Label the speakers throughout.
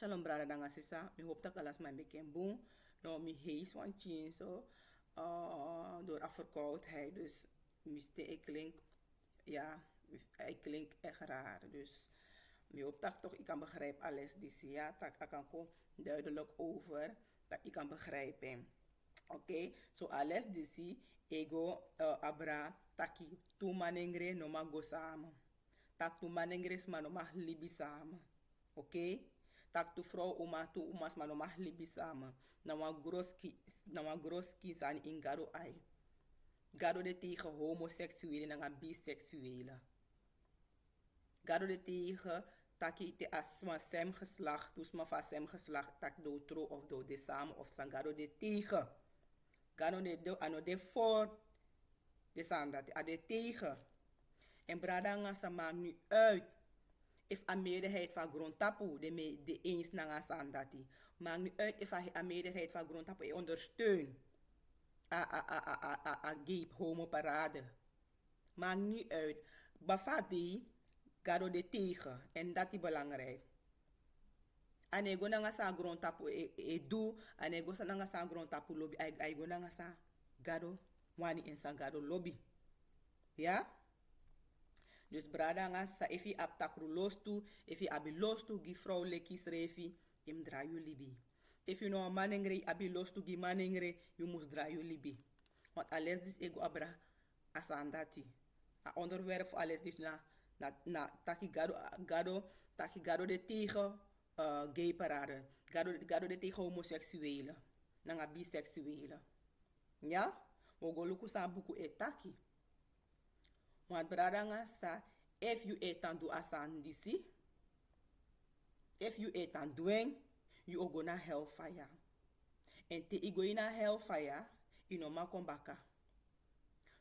Speaker 1: Shalom brada danga sisa. Mi hoop dat alles mijn bekend boem. Nou, mi hees van chin zo. Door afverkoudheid. Dus ik klink, ja, ik klink echt raar. Dus mi hoop dat toch ik kan begrijpen alles die zie. Ja, dat ik kan gewoon duidelijk over. Dat ik kan begrijpen. Oké, so alles die zie. Ego abra taki tu manengre no ma go samen. Tak tu manengre ma no ma libi samen. Oké? Tak tu vrouw oma tu umas ma no ma libi samen. Na wa groski san in garo ai. Garo de tegen homoseksuele en biseksuele. Garo de tegen taki te asma sem geslacht, dus ma va sem geslacht tak do tro of do de samen of san garo de tegen. Garo de do ano de voor de samen dat a de tegen. En brada nga sa maakt nu uit. If a meerderheid van grondtapu de eens na sandati. Maakt nu uit if a meerderheid van grondtapu ondersteunt. A gape homo parade. Maakt niet uit. Bafati gado de tegen. En dat is belangrijk. Anego na nga sa grondtapu do. Anego sa nga sa grondtapu lobby. Anego na nga sa gado. Wani en sa gado lobby. Ja? Dus brada nga sa efi ap takru los tu, efi abi los tu gi vrouw lekis refi, im draai libi. If you know a manengre, abi los tu gi manengre, you must draai libi. Want alles dis ego abra asandati. A onderwerp voor alles dis na taki gado de tegen gay parade. Gado de tegen homoseksuele. Nanga biseksuele. Ja? Mogoluku sa buku etaki. Want brada nga sa, if you etan do asan disi, if you etan doing, you are gonna hellfire. En te igo ina hellfire, you no ma kom baka.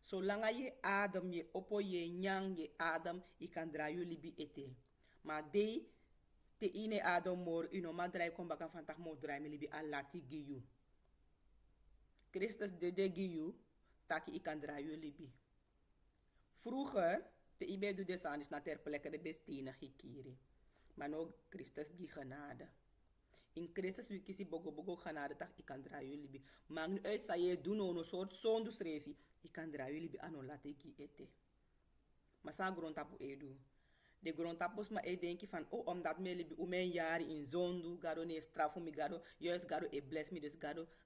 Speaker 1: Zolang je adem, je oppo, je nyang, je adem, je kan draaien libi ete. Maar de te ine adem mor, you no ma draai kom baka van tak mo draai me libi alati giyu. Christus de giyu, taki ik kan draaien libi. Vroeger, te ibe do desan is na ter plekke de bestina hikiri. Maar no Christus gi genade. In Christus we kisi bogo genade tak ik kan draaien libi. Maar nu uit sa je doen no soort zondu srefi, ik kan draaien libi ano late gi ete. Maar sa grondtapu edu. De grondtapus ma e denki van, oh, omdat me libi u men jari in zondu, gado ne strafu mi gado, juist gado e bless me, dus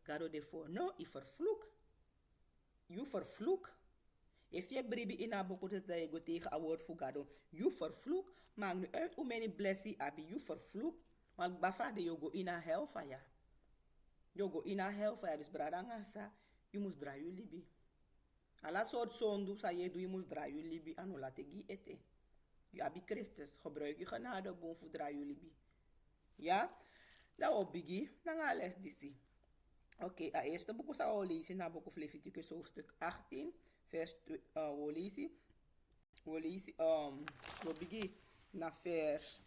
Speaker 1: gado de voor. No, I vervloek. You vervloek. If je bribi in a boek is dat je go tegen een woord voor gado, you vervloek. Maakt nu uit hoe many blessie abi, you vervloek. Want bafa de you go in a hellfire. You go in a hellfire, dus bradanga sa, you must draai you libi. Alla soort zondu sa je do, you must draai you libi, anu late gi ete. Je abi Christus, gebruik je genade boom voor draai you libi. Ja? Dat op bigi, dan ga les disi. Oké, a eerste boek sa o lezen, na boek of Leviticus hoofdstuk 18. Vers we begin na vers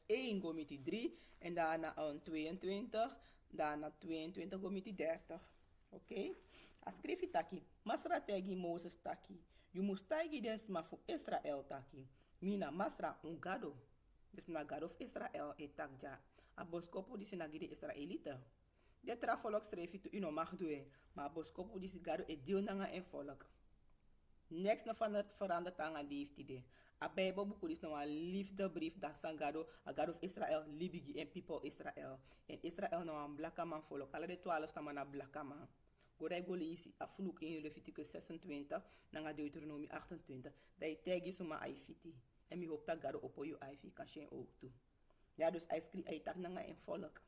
Speaker 1: 1 gomiti 3 en daarna 22, daarna 22 gomiti 30. Oké? A scrivi taki, masra tegi Moses taki, you must tagi den sma fu Israel taki, mina masra un gado. Dus na gado of Israel etakja, a boskopu disi na gide Israelita. De travolk schreef je to mag doen, maar boskop die sigaro e deel nanga en volk. Next na van het veranderd aan die heeft idee. A Bijbelboek is nou een liefdebrief dat sangado, a God of Israel, libigi en people Israel. En Israel nou een blakke man volk. Alle de 12 staan maar blakke man. Godai golisi a vloek in Leviticus 26, nanga Deuteronomie 28. Dat je tegi soma aifiti. En mi hoop dat God op je aifi kan zijn ook toe. Ja, dus hij schreef hij tak nanga en volk.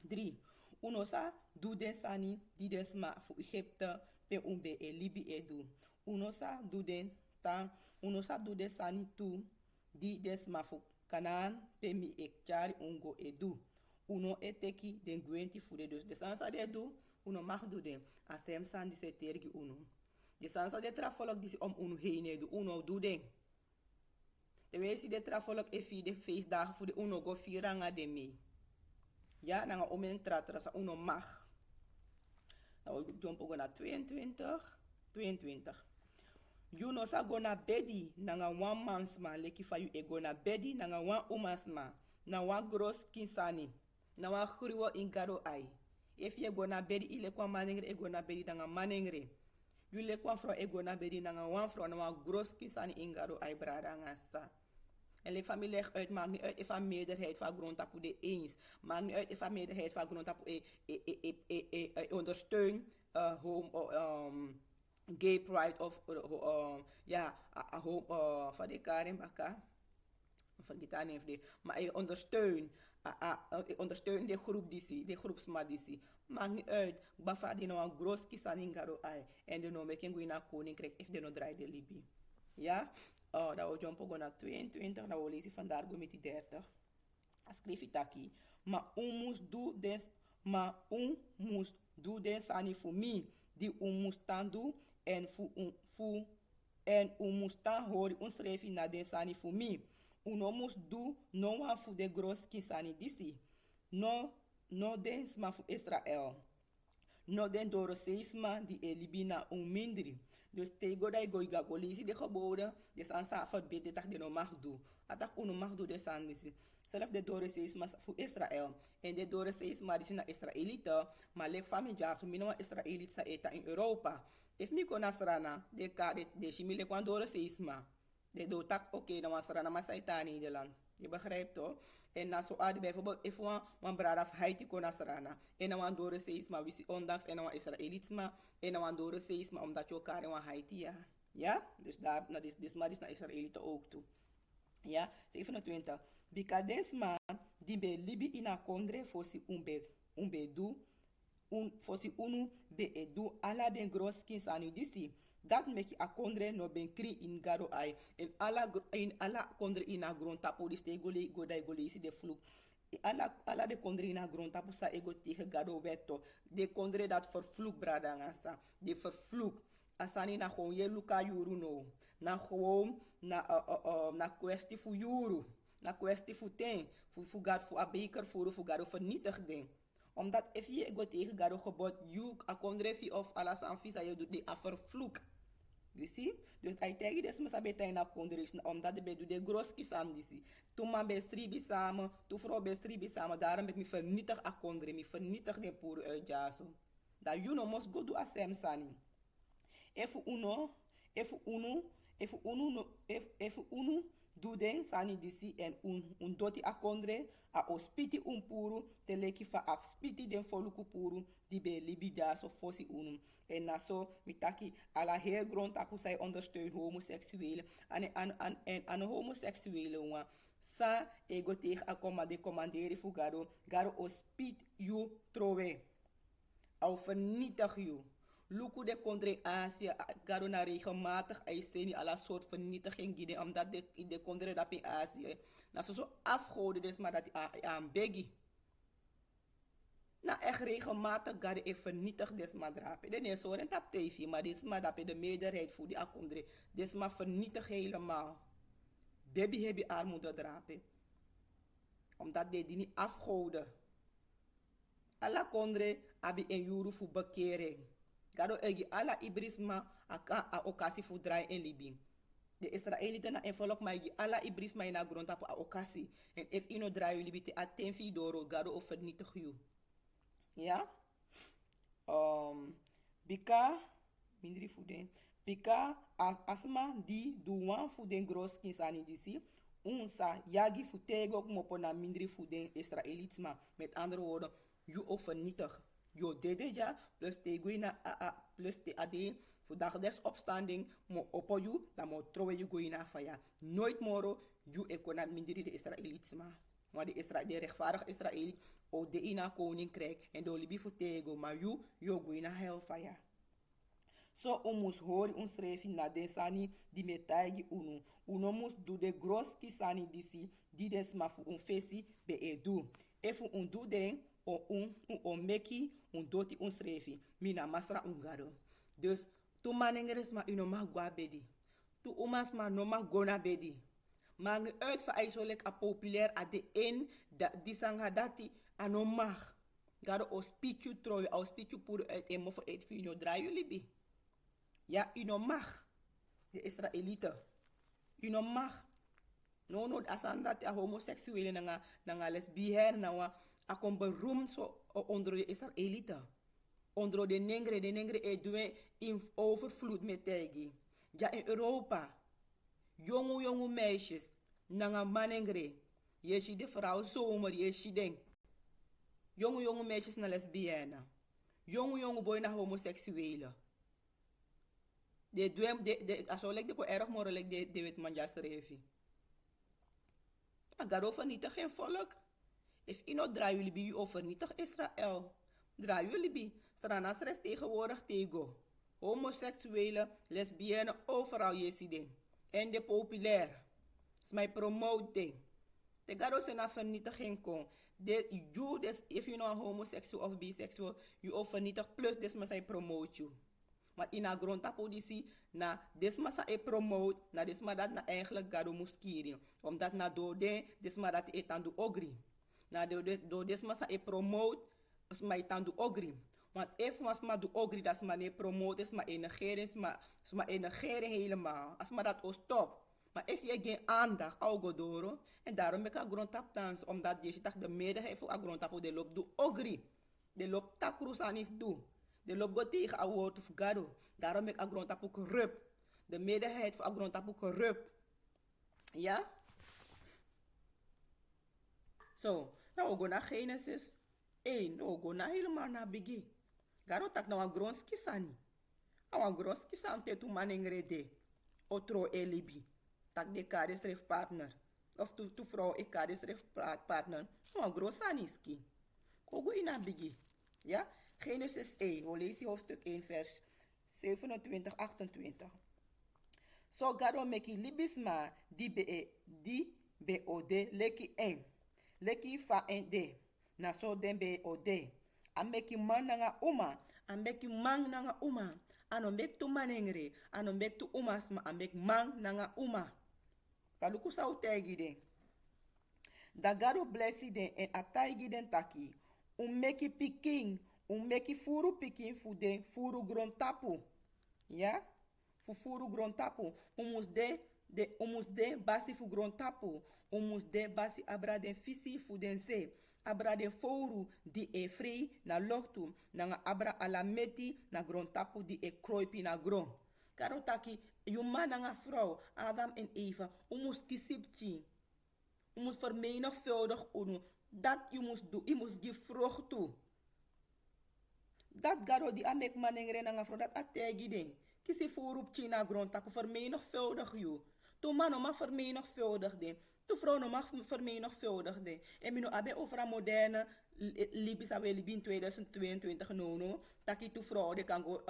Speaker 1: 3. Unosa du den sani di den sma fu Egypte pe umbe e libi edu. Unosa du den tan unosa du den sani tu di den sma fu Kanaan pe mi ekchari ungo edu. Uno eteki den gwenti fu de dus. De sansa de du uno mag du den. Asem san di se tergi uno. De sansa de trafolok disi om uno heen edu. Uno du den. De weesi de trafolok e fi de feestdagen fu de uno go firanga de mee. Ja, na nga omen tratra sa uno mag. Nou, we jump naar 22. You no sa go na bedi na nga one mansma leki fa you e go na bedi na nga one umasma. na wan gros kinsani na wan gruwo in garo ai. If je go na bedi ile kwa manengre e go na bedi nanga manengre. Yule kwa fro e go na bedi nanga wan fro na wan gros kinsani in garo ai brada ngasa. En leg van mij leg uit, maakt niet uit of een meerderheid van grondtapu de eens. Maakt niet uit of een meerderheid van grondtapu ondersteunt gay pride of ja, van de Karin Baka. Vergeet haar niet, maar hij ondersteunt de groep de groepsmaat maakt niet uit. Bafa die nou een groot kisaning garo ai. En de nou meken go na koninkrijk if de nou draai de libi. Ja? Dat we jumpen naar 22, dat we lezen vandaar go met die 30. Schrijf het aqui. Maar do den sani voor mij. Die moest dan doen en moest dan horen ons schrijven naar den sani voor mij. Uno moest doen no one voor de gros kisani disi. No den sma voor Israël. No den door seisma die elibina mindri. Dus tego dat go iga golisi de geboden. Dus aan sa verbeterd dat de no mag doen. Atak uno mag doen de sandisi. Zelf de door seisma voor Israël. En de door seisma is na Israëlieten. Maar lek familiar so minima Israëliet sa eta in Europa. If mi ko nasrana de ka de shimile kwan door seisma. De do tak oké dan wasrana maar sa Nederland. Je begrijpt toch? En na zo adi bijvoorbeeld, if wan brada of Haiti kon nasrana. En dan wan dore seisma, wisi ondanks en dan wan Israëlietsma. En dan wan dore seisma, omdat je elkaar in wan Haiti, ja. Ja? Dus daar, nou, dus maar is naar Israëlieten ook toe. Ja? 27. Bikadensma, die be libi ina kondre, fosi umbedu, fosi unu be edu, ala den gros kins anu disi. Dat mek je a kondre no ben kri in garo ai. En ala kondre in a grond tapo dis te gole go dai gole isi de fluk. Ala de kondre in a grond tapo sa ego tegen garo wetto. De kondre dat vervloek brada ngasa. De vervloek. Asani na gewoon je luka yuru no. Na gewoon na kwestie fu yuru. Na kwestie fu ten. Fu gado fu a beker furu fu gado vernietig ding. Omdat if je go tegen gado gebod juk a kondre fi of alas an visa je doet de a vervloek. You see? Dus hij tegen de sma sabe tai na kondre omdat de bedu de gros kisam disi. Toen man be stribi samen, toen vrouw be stribi samen, daarom ben ik vernietig a kondre, me vernietig de poer uit jaso. Dat you no must go do a sem sani. If uno do den sani disi en un doti a kondre a ospiti un puru te leki fa a spiti den foluku puru di be libi jaso fosi unu. En na so mitaki ala heel grond tapu zij ondersteunt homoseksuele en homoseksuele wan sa ego tegen a de commandere fu garo ospit you trowe au vernietig you. Luku de kondre Azië, garo na regelmatig eiseni ala soort vernietiging gide, omdat de kondre dat in Azië. Na zo afgoden dus maar dat aan begi. Na echt regelmatig gade e vernietig des maar drapen. De nee, zo rent op tv, maar dit is maar dat de meerderheid voor die akondre. Dit is maar vernietig helemaal. Baby heb je armoede drapen. Omdat die niet afgoden. Alla kondre abi en juru voor bekering. Gado egi ala ibrisma a okasi fu draai en libi. De Israëlieten na envelop ma egi ala ibrisma in a grond tapu a okasi. En if ino draai libi te aten fi doro gado o vernietig you. Ja? Bika, mindri fu den. Bika asma di duwan fu den gros kinsani disi. Unsa yagi fu tego mopo na mindri fu den Israëlietsma. Met andere woorden, you o vernietig. Jo dede ja, plus te guina plus te ade, voor dagelijks opstanding, mo oppo you, dan mo trowe you guina faya. Nooit moro, you ekona minderi de Israëlietsma. Maar de rechtvaardig Israëliet, o de ina koninkrijk, en de olibi voor tego, maar you guina hel faya. So omus hori un srefi na desani di metaigi unu. Uno mus du de gros kisani disi, di desma fu un fesi be edu. Efu un du den, o meki un doti un srefi mina masra un gado. Dus tu manengeres ma ino mag gwa bedi. Tu umas ma no mag gona bedi. Maar nu uit van IJssellijk a populair a de een die sanga dati a no mag. Gado o spichu troi, o spichu pure uit en mofo uit fino draai jullie bi. Ja, ino mag. De Israëlieten. Ino mag. No, no, asan dat a homoseksuele nanga lesbienne a kon beroemd so onder de Israëlieten. Onder de negre doen in overvloed met tegi. Ja, in Europa, jonge meisjes, nanga manengre. Je ziet de vrouw zomer, je ziet denk. Jonge meisjes naar lesbienne. Jonge boy naar homoseksuele. Als ik de erg morelijk de wet manjas revi. Maar daarover vernietig geen volk. If ino draai jullie bij u over vernietig Israël. Draai jullie bij. Strana schrijft tegenwoordig tegen. Homoseksuele, lesbienne, overal je ziet. En de populair. Is mijn promoting. De garo se na vernietiging kon. You, des, if you know homosexual of bisexual, you of vernietig plus des maar zij promote you. Maar in a grond positie na des maar zij promote, na des maar dat na eigenlijk garo muskiri. Omdat na dode des maar dat etan do ogri. Na do des maar zij promote, is maar etan do ogri. Want if was maar do ogri, dat is maar ne promote, is maar enigeren helemaal. Als maar dat o stop. Maar if je geen aandacht, algodoro, en daarom ben ik een grondtap dans, omdat je ziet de meerderheid voor een grondtap, de loop doe ogri. De loop takrus aan if doe. De loop go tegen een woord of gado. Daarom ben ik een grondtap corrupt. De meerderheid voor een grondtap corrupt. Ja? Zo, nou we gaan naar Genesis 1. Nou we gaan naar helemaal naar begin. Garo tak nou een grondski sani. Een grondski san te tu manengrede. Otro elibi. Tak de kade schrift partner. Of tu vrouw ik kade schrift partner. Nou, groot aniski. Kogo ina bigi. Ja? Genesis 1. We lezen hoofdstuk 1 vers 27, 28. So gado meki libisma di be ode leki en. Leki fa en de. Na so den be ode. A meki man nanga uma. A meki man nanga uma. Ano mek tu manengre. Ano mek tu umasma. A mek man nanga uma. Kaluku sa utegi den. Da gado blessi den en ataigi den taki. Meki piking. Meki furu piking fu den furu grontapu. Ja? Fu furu grontapu. Umus de basi fu grontapu. Umus de basi abra den fisi fu den se. Abra den fouru di e free na loktu. Nanga abra alameti na grontapu di e kroipi na gron. Karotaki, je man en een vrouw, Adam en Eva, je moest kisipchi. Je moest vermenigvuldig doen. Dat je moest doen. Je moest die vrucht toe. Dat garo die amek man en een vrouw, dat ategi den. Kisi voorup china grond tapu vermenigvuldig je. Toen man mag vermenigvuldig den. Toen vrouw mag vermenigvuldig den. En mino abe over een moderne Libis abe Libi in 2022 no. Taki tu vrouw de kan go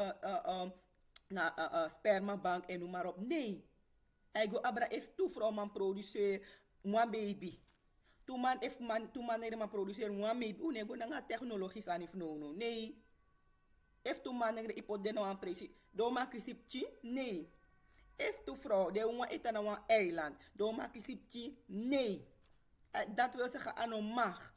Speaker 1: na spermabank en noem maar op. Nee. Hij go abra if tu vrouw man produceer one baby. Tu man if man tu man er man produceer one baby. Une go na technologisch aan if no. Nee. If tu man er ipot no aan presi. Do ma kisipchi? Nee. If tu vrouw de one eten na one eiland. Do ma kisipchi? Nee. Dat wil zeggen aan een mag.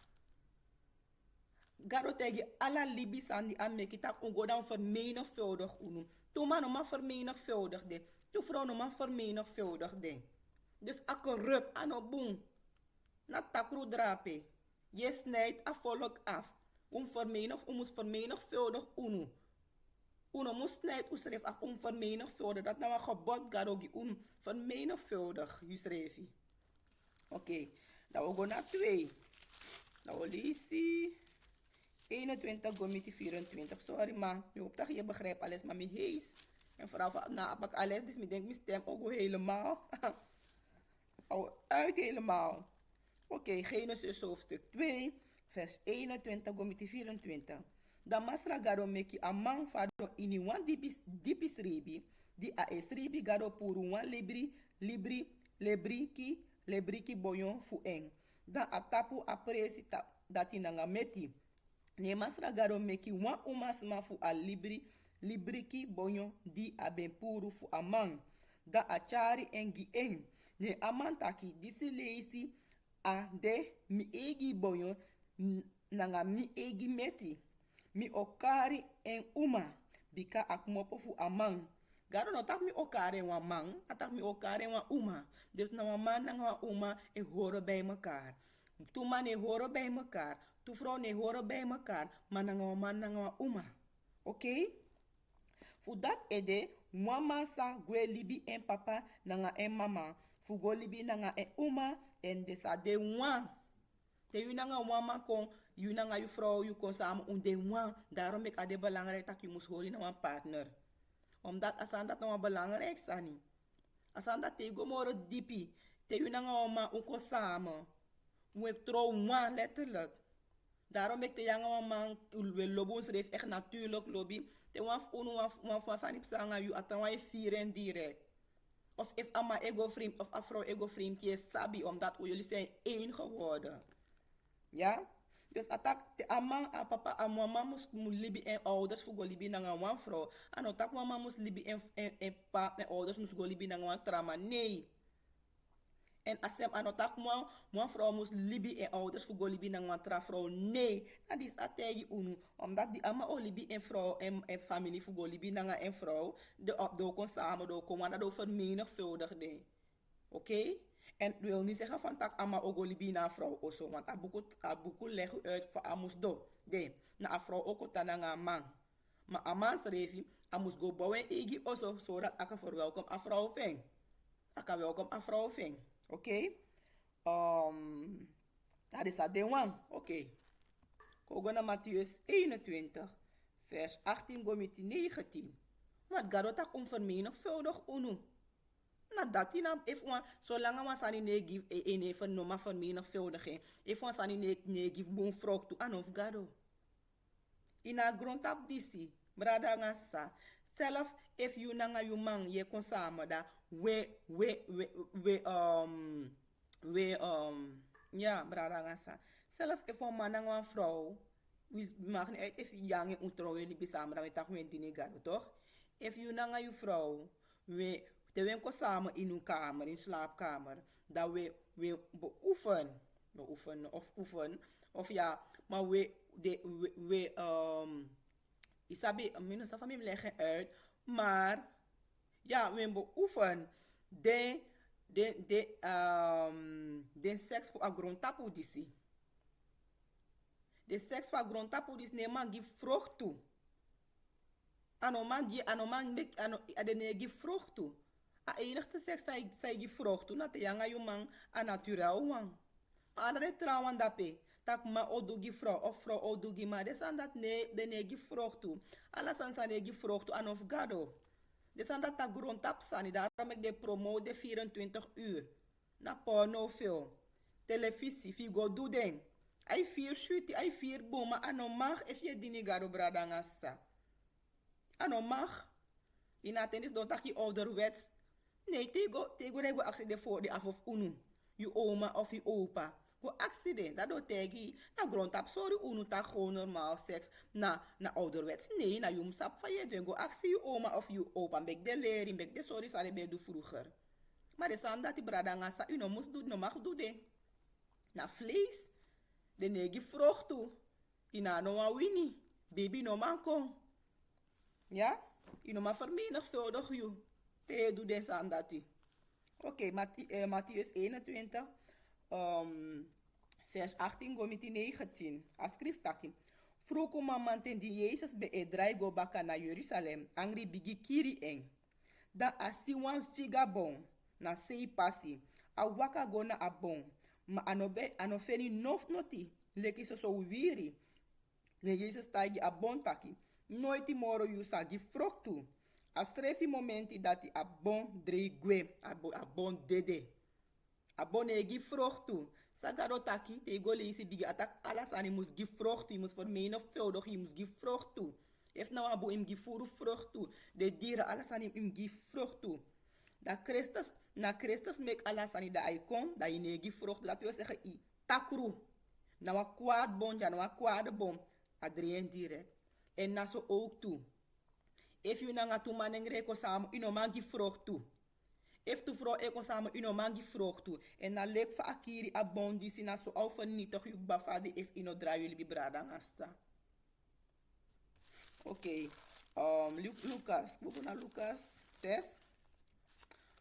Speaker 1: Garo tegi alla libis aan die aanmekitak ongo dan vermenigvuldig unu. Tu man nog maar vermenigvuldig de. Tu vrouw nog maar vermenigvuldig de. Dus a corrupt aan een boom. Na takru drape. Je snijdt a volk af. Moest vermenigvuldig unu. Uno moest snijdt usref af vermenigvuldig. Dat nou een gebod garogi un vermenigvuldig. Usref. Oké. Nou we gaan naar 2. Nou we lezen 21 gomiti 24. Sorry ma. Je hoopt dat je begrijpt alles. Maar mijn hees. En vooral na abak alles. Dus ik denk mijn stem ook helemaal. Uit helemaal. Oké, Genesis hoofdstuk 2. Vers 21 gomiti 24. Da masra garo meki amang fado ini wan dipis ribi. Di a es ribi garo puru wan lebriki boyon fu eng. Da atapu apresi dati nanga meti. Ne masra garo meki wan umasma fu a libriki boyon di a ben puru fu amang. Da a chari engi eng. Ne amantaki disi leisi a de mi egi boyon nanga mi egi meti. Mi okari en uma bika akmopo fu amang. Garo no tak mi elkaar in een man, atak mi elkaar in een uma. Dus na een man en een uma en horen bij elkaar. Toen mannen horen bij elkaar, toen vrouwen horen bij elkaar, maar na een man en een uma. Oké? Voor dat ede, mama sa gwe libi en papa nanga en mama. Voor go libi nanga en uma en de sa de wan. Te yu nanga mama kon, yu nanga yu vrouw, yu kon samen un de wan. Daarom ik ade belangrijk dat je moest horen naar een partner. Omdat asan dat nou belangrijk sani. Asan dat te go moro dipi. Te yu nanga mama un kon samen. We trouw wan letterlijk. Daarom ik te jonge man we lobos schreef echt natuurlijk lobby. Te wan van sanip sanga yu atan je vieren direct. Of if ama ego vreemd of afro ego vreemd je sabi omdat jullie zijn één geworden. Ja? Dus atak te ama a papa a mama mus libi en ouders voor go libi na een vrouw. En otak mama mus libi en pa en ouders mus go libi na een trama. Nee. En asem anotak mo vrouw moest libi en ouders voor go libi na een vrouw. Nee, dat is ategi unu. Omdat die ama o libi en vrouw en familie voor go libi na een vrouw. De op do kon samen do kon, want dat do vermenigvuldig ding. Oké? En wil niet zeggen van tak ama o go libi na vrouw oso. Want abuku leg uit voor amus do. De, na a vrouw ook ta na man. Maar a man schreef amus go bouwen egi oso. Zodat aka verwelkom a vrouw ving. Aka welkom a vrouw ving. Oké? Dat is dat de one. Oké. Kogo na Matthäus 21, vers 18 gomiti 19. Wat garotak onvermenigvuldig unu. Na dat na if one zolang we sani ne give een even no maar vermenigvuldiging. If one sani ne give bon vrok to anof gado. Ina grondtap disi. Brada ngasa. Self if you nanga you man ye kon samen da ja brada ngasa. Self if een man en een vrouw, we maken niet uit if je jang en ontrouwen jullie samen, dan weet je gewoon die gado toch? If you nanga je vrouw, we te winkel samen in uw kamer, in slaapkamer, dat we beoefenen of ja, maar isabi, minus van mij leggen uit, maar ja, we beoefenen de seks voor agrondtapu disi. De seks van grondtapu dis ne man give vrucht toe. Anoman give vrucht toe. A enigste seks zij give vrucht toe. Na te yanga yu man a natural wan. Maar andere trouwen dape. Tak ma odu give vrouw of vrouw odu give ma. Desan dat de ne give vrucht toe. Alla sansa ne give vrucht toe anof gado. Desan dat ta grondtap sani. Daarom ik de promo de 24 uur. Na pornofilm. Televisie. Figo do den. Ai 4 shuti, ai 4 boom, maar ano mag if je dini gado brada ngasa. Ano mag. In atendis don taki ouderwets. Nee, tego rego accident voor de af of unu. Je oma of je opa. Go accident, dat do tegi. Na grondtap, sorry unu tak gewoon normaal seks. Na ouderwets. Nee, na jum sap van je doen. Go actie je oma of je opa. Bek de lering, bek de sorry sare be do vroeger. Maar de san dat die brada ngasa, u no moest doen, no mag doen de. Na vlees. De negi vroeg toe. Ina no a wini. Baby no man kon. Ja? Ino ma vermenigvuldig you. Te doe des aan dat. Oké, Matthäus 21. Vers 18 gomiti 19. A schrift taki. Vroeg mamanten die Jezus be edrai go baka na Jerusalem. Angri bigi kiri eng. Da asi wan figa bon. Na sei pasi. A waka go na a bon. Ma anofeni nof noti. Leki so wiri. Ne Jezus tagi a bon taki. Nooit moro yu sagi froktu. A strefi momenti dati a bon dregwe. A bon dede. A bon egi froktu. Sagaro taki te go leisi bigi atak alas ani mus gi froktu. Je mus vermenigvuldig. Je mus gi froktu. If nou abo im gi furu froktu. De dieren alas ani im gi froktu. Na Christus mek alasani da icon, da je negi vrucht, laten we zeggen, i takru. Na wa kwaad bon, ja, na wa kwaad bon, adrien direct. En na so ook toe. If you nanga tu manengre ko samen, ino mangi vrucht toe. If tu vrouw eko samen, ino mangi vrucht toe. En na lek fa akiri a bon, die si na so au vernietig, juk bafadi, if ino draai jullie bibrada ngasta. Oké. Lucas, we gaan naar Lucas 6.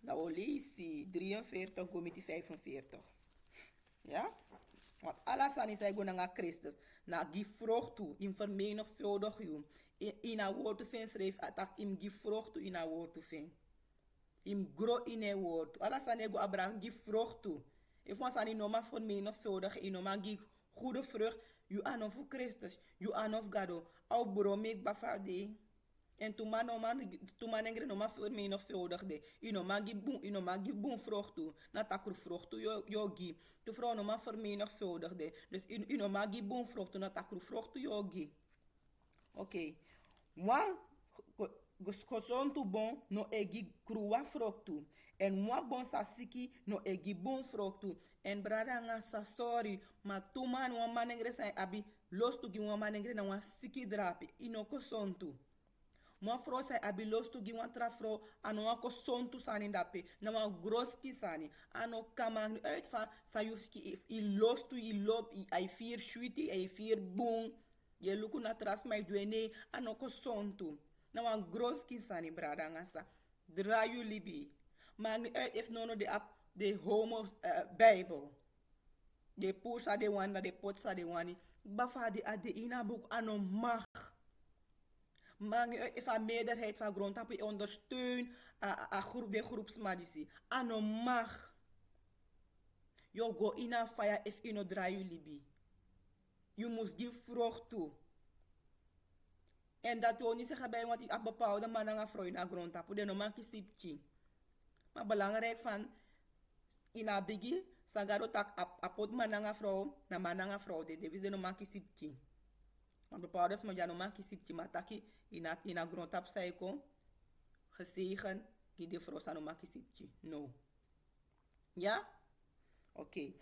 Speaker 1: Dan wil je 43 gomiti 45. Ja? Want alles aan is eigenlijk naar Christus. Na die vrucht toe, in vermenigvuldig je. In een woord te vinden schreef, dat in die vrucht toe in een woord te vinden. In groot in een woord. Alles aan ego Abraham die vrucht toe. If ons aan die noma vermenigvuldig, in noma die goede vrucht, you aan of Christus, you aan of God. Au bromek bafade. En toen man engre noma vermenigvuldig de. In noma gi boom vrucht toe. Na takru vrucht toe yo gi. Tu vrouw noma vermenigvuldig de. Dus in noma gi boom vrucht toe na takru vrucht toe yo gi. Oké. Moi, gosonto bom no egi krua froktu. En moi bon sasiki no egi bon froktu. En brada nga sa sorry, ma tu man wan manengre sai abi los tu gi wan manengre na wan siki drapi. Ino kosonto. Moi fro sai abi los tu gi wan trafro ano wan kosonto sani dape. Na wan groski sani. Ano kamang uit van sayuski i los tu i lop i ai vier shuiti ai vier boom. Je luku na tras mai duene ano kosonto. Na wan groski sani brada ngasa. Drayu libi. Maar niet uit if nono de homo Bijbel. De pusa de wan de potsa de wani. Bafa de ade ina boek ano mag. Maar niet uit if a meerderheid van grondtappen ondersteun a groep de groepsmadisi. Ano mag. Yo go ina fire if ino drayu libi. You must give vrucht toe. En dat wil niet zeggen bij want ik bepaalde mannen gaan vrouwen naar grond tapu. De normaal kisipchi. Maar belangrijk van in a bigi sagaro tak apot mannen gaan vrouw na mannen gaan vrouw. De is de normaal kisipchi. Maar bepaalde is maar ja normaal kisipchi. Maar taki in a grond tap saiko gezegen die de vrouw sa normaal kisipchi. No. Ja? Oké.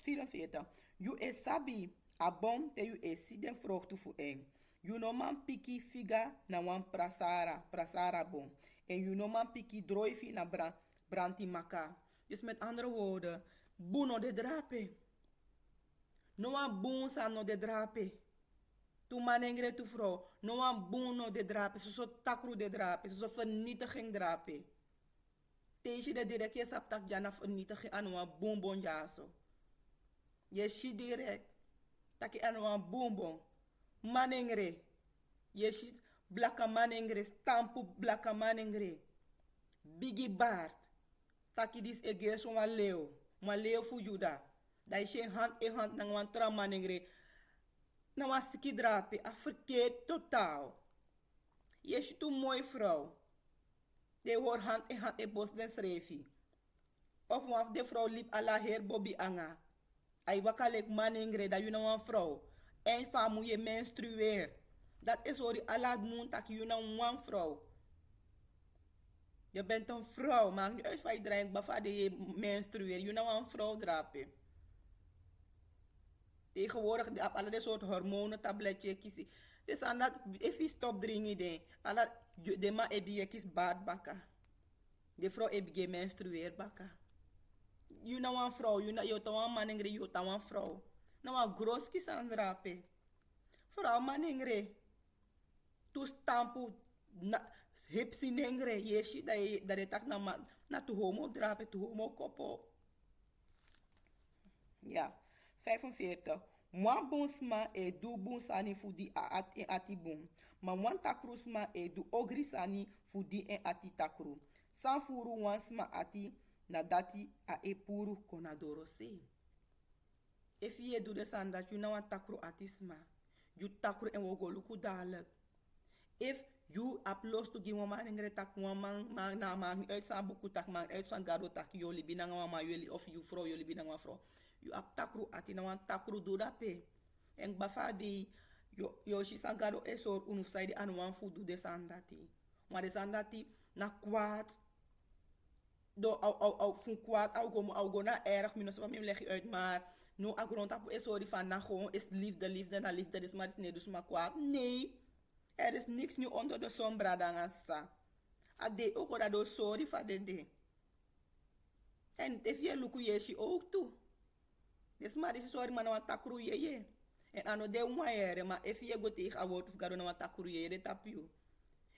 Speaker 1: 44. You e sabi a bom te you e si den vrucht fu en. You no man piki figa na wan prasara bom. En you no man piki droifi na branti maka. Dus met andere woorden, boen no de drape. No wan boen sa no de drape. Tu manengre tu vrouw. No wan boen no de drape. So takru de drape. So vernietiging drape. Teesje de direct je sap tak jana vernietiging aan wan boen bon jaso. Je shit direct. Taki aan wan boen bon. Manengre. Je shit blaka manengre. Stampu blaka manengre. Biggie baard. Taki dis egees wan leo. Wan leo fu juda. Da is je hand na wan tra manengre. Na wan siki drape. A verkeerd totaal. Je shit een mooi vrouw. De hoor hand e bos den schreefie. Of waf de vrouw liep ala heer Bobby anga. Ay wakalek manengre da yuna wan vrouw. En fa moet je menstrueer. Dat is hoor je ala moon tak yuna wan vrouw. Je bent een vrouw, maar niet uit van je drank bava de je menstrueer. Yuna wan vrouw drapen. Tegenwoordig de alle de soort hormonen tabletje kiezen. Dus aan dat, if je stop drinken den, ala de man ebi je kies baard baka. De vrouw ebi je menstrueer baka. You na wan vrouw, you ta wan manengre, you ta wan vrouw. Na wan gros kies aan drape. Vrouw manengre. Tu stampu hipsi nengre. Yeshi dat je tak na tu homo drape, tu homo kopo. Ja, 45. Mwan bonsma e du bonsani fudi ati bon. Ma wan takrusma e du ogrisani fudi en ati takru. San furu wansma ati na dati a e puru konadoro se. If je doet de san dat je nou een takru atisma, je takru en wogo luku dadelijk. If you upload to give man en tak man na man uit san buku tak man uit san gado tak yo libi na ma yeli of you fro yo libi na ma fro. You ap takru ati na wan takru do da pe. En bafa di yo shi san gado esor unufsaidi an wan fudu de san dati. Maar de san dati na kwaad. Au fun kwaad au go na erg minus van me leg je uit maar no agrond op is sorry van na gewoon is liefde na liefde is maar is nee dus maar kwaad. Nee. Er is niks nu onder de zon bradangasa. Ade ook dat do sorry van de. En if je luku yeshi ook toe. Dus maar is sorry maar na takru ye. En ano de moyere maar if je go tegen a woord of garo na takru ye de tapiu.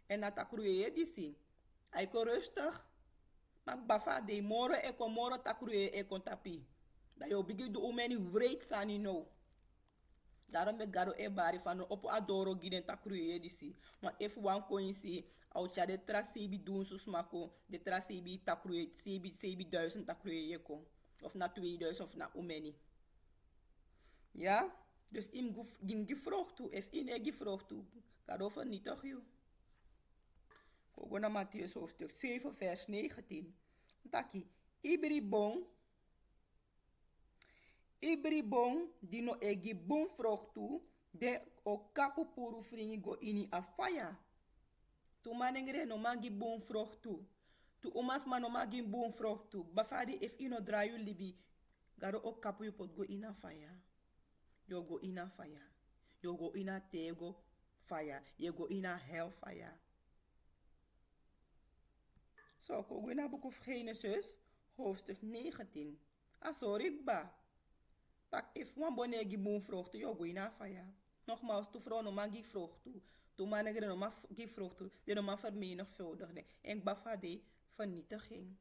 Speaker 1: En na takru ye disi. Hij kon rustig. Maar bafa de moro e kon moro takruye e kon tapi. Dat je begint de omeni wreed sani no. Daarom ben garo e bari van op adoro giden takruye disi. Maar if wan coin si, au cha de tra sebi doen so smako, de tra sebi takruye, sebi 1000 takruye je kon. Of na 2000 of na omeni. Ja? Dus im gevraagd toe, if in e gevraagd toe. Garo vernietig je. Kogo na Matthäus hoofdstuk 7 vers 19. Taki, Ibri bon di no egi bon frog tu, de o kapu puru fringi go ini a fire. Tu manengre no magi bon frog tu. Tu umas man no magi bon frog tu. Bafadi if ino drayu libi, garo o kapu you pot go ina fire. You go ina fire. You go ina tego fire. You go ina hell fire. So, kogo na boek of Genesis, hoofdstuk 19. Ah, sorry, ba. Tak if wan bonegi boom vroeg tu, yo go ina fire. Nogmaals, tu vrouw no ma gi vroeg tu. Tu manegre no ma gi vroeg tu, de no ma vermenigvuldigde. En bafa de vernietiging.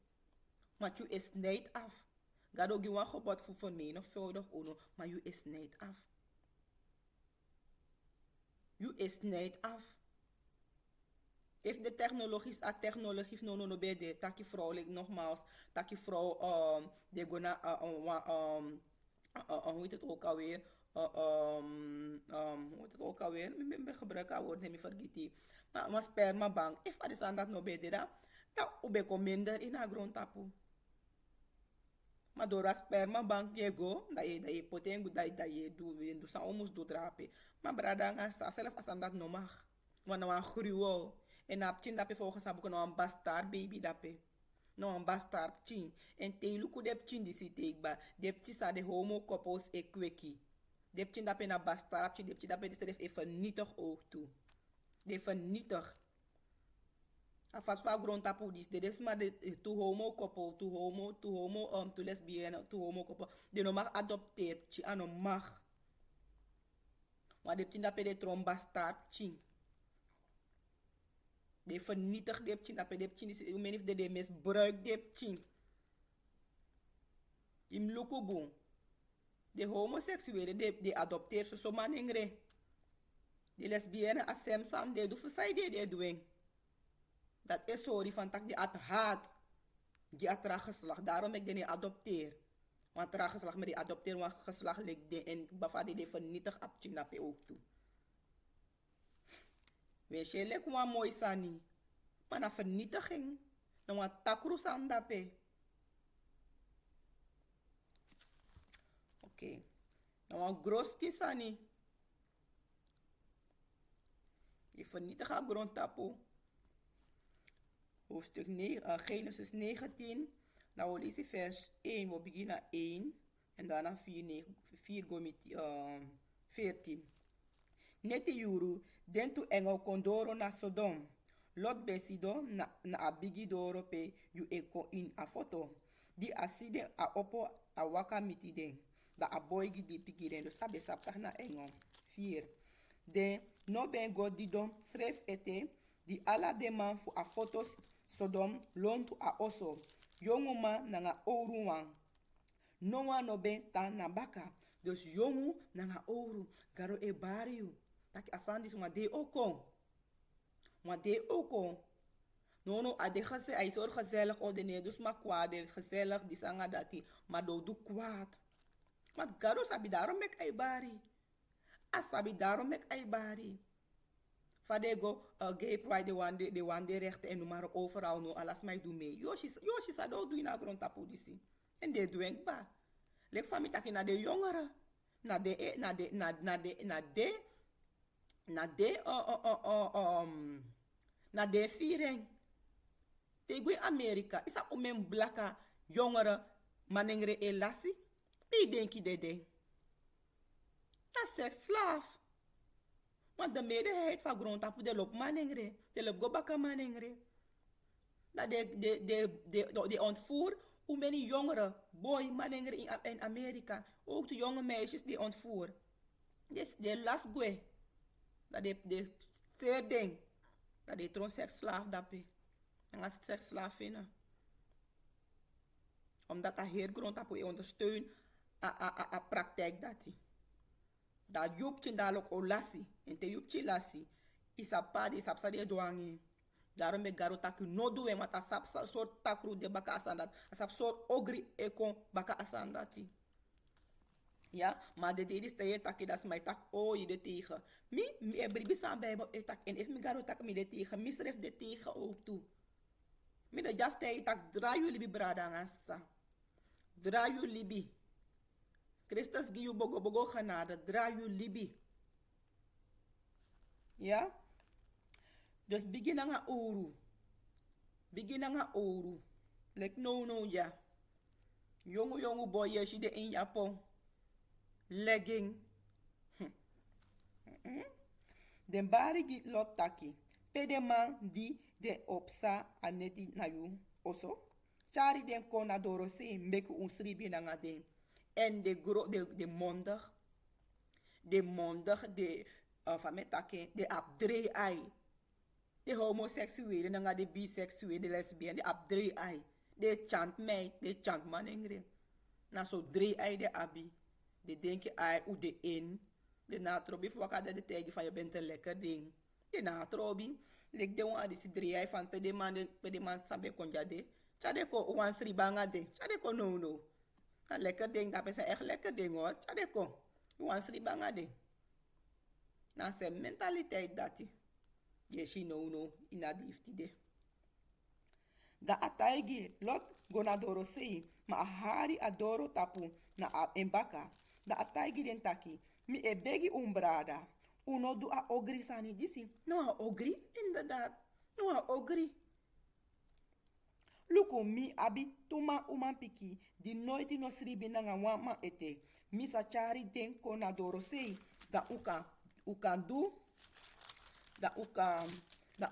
Speaker 1: Maar tu is niet af. Gado gi wan gebod voor vermenigvuldig ono, maar you is niet af. You is niet af. If de technologie no bede, taki vrouwelijk nogmaals, taki vrouw, de gona, hoe heet het ook alweer? Hoe heet het ook alweer? Ik gebruik het woord, niet vergeten. Maar spermabank, if er is aan dat no bede da, ja, ube ko minder in haar grondtapu. Maar door een spermabank je go, dat je potengu, dat je doet, sa almost doet rapen. Maar brada, zelf als aan dat no mag. Want nou een gruwel. En op chin dape volgens heb ik nou een bastard baby dape. Nou een bastard chin. En te luku dep chin disi teekba. Dep chin sa de homo couples e kweki. Dep chin dape na bastard chin. Dep chin dape de even vernietig ook toe. De vernietig. Afas va grond tapu dis. De des maar de tu homo couple. Tu lesbienne. Tu homo couple. De no mag adopteer. Chin ano mag. Maar dep chin dape de trom bastard chin. De vernietig de chin, dat de chin is, ik meen of de misbruik de chin. Im luko boom. De homoseksuele de adopteer zo man ingre. De lesbienne asem san de doe versai de doen. Dat is sorry van tak die at haat. Die at geslacht. Daarom ik de niet adopteer. Want geslacht met die adopteer want geslacht ligt de en bafade de vernietig op chin dat ook toe. Wees je lekker wat mooi sani. Maar na vernietiging. Dan wat takru sandape. Oké. Dan wat groski sani. Je vernietigt haar grondtapu. Hoofdstuk 9, Genesis 19. Dan we lezen vers 1. We beginnen 1. En daarna 4 14. Nete yuru. Dentu engel kondoro na Sodom. Lot besido na abigi doro pe yu eko in a foto. Di aside a opo a waka mitiden. Da a boygi di pikiden. Dus abe saptag na engel. 4. De no ben god didom schreef ete. Di ala de man fu a fotos Sodom lontu a oso. Jongu ma na nga oru wang. No wa no ben tan na baka. Dus jongu na nga oru. Garo e bariu. Tak asandis ma de oko. Maar de oko. No, ade gese, hij is gezellig, o de ne, dus maar kwaad, gezellig, die sanga dati, maar doe kwaad. Maar garo sabi daarom mek ai bari. Asabi daarom mek ai bari. Fadego, gay pride, de wande rechten en noem maar overal, no, alles mij doe mee. Yoshi sa do doe na grond tapu disi. En de doe ik ba. Lek fami taki na de jongeren. Na de viering. Tegui Amerika. Isa omen blaka jongeren manengre elasi. Wie denk je de? Dat is seksslaaf. Want de meerderheid van grondtapu de lop manengre. De lop gobaka manengre. Dat de ontvoer. Hoe many jongeren, boy, manengre in Amerika. Ook de jonge meisjes die ontvoer. Dit is de last gue. Dat de third ding. Dat de tron seksslaaf dape. Nanga seksslavinnen. Omdat dat heel grond tapu e ondersteun a praktijk dati. Da yupchin dalok o lasi. En te yupchi lasi. Isapadi isapsadi doangi. Daarom ben garo taku no doe want asap soort takru de baka asandat. Asap soort ogri ekon baka asandati. Ja, maar de dedis te je tak dat mij tak je de tegen. Mi e bribi san bijbel e tak en is mi garo tak mi de tegen. Mi schrijf de tegen ook toe. Mi de jaf te je tak draai jullie bi brada ngasa. Draai jullie bi. Christus gi you bogo bogo genade. Draai jullie bi. Ja? Dus begin nga oru. Begin nga oru. Lek no ja. Jongu boy yeshi de in Japon. Legging. Den bari git lot taki. Pede man di de opsa aneti na you. Oso. Chari den kona doro se mbeki unsribi na nga den. En de mondig. De mondig de van met taki. De abdre ai. De homoseksuele, nanga de biseksuele, de lesbienne, de ab 3 ai. De chant meid, de chant man ingre. Na so 3 ai de abi. De denken ai u de in. De natrobi voor elkaar de tegen van je bent een lekker ding. De natrobi. Lek de wan die 3 ai van pede man sabe konja de. Chade ko wan sri banga de. Chade ko no. Een lekker ding, dat is echt lekker ding hoor. Chade ko. Wan sri banga de. Na se mentaliteit dati. Yeshi no inadifti de. Da ataigi lot gonadoro sei ma ahari adoro tapu na embaka. Da ataigi den taki mi ebegi umbrada. Uno du a ogri sani disi. No a ogri inderdaad. No a ogri. Luku mi abi tuma uman piki di noiti no sribi nanga wama ete. Mi sa chari den konadoro sei da ukan du da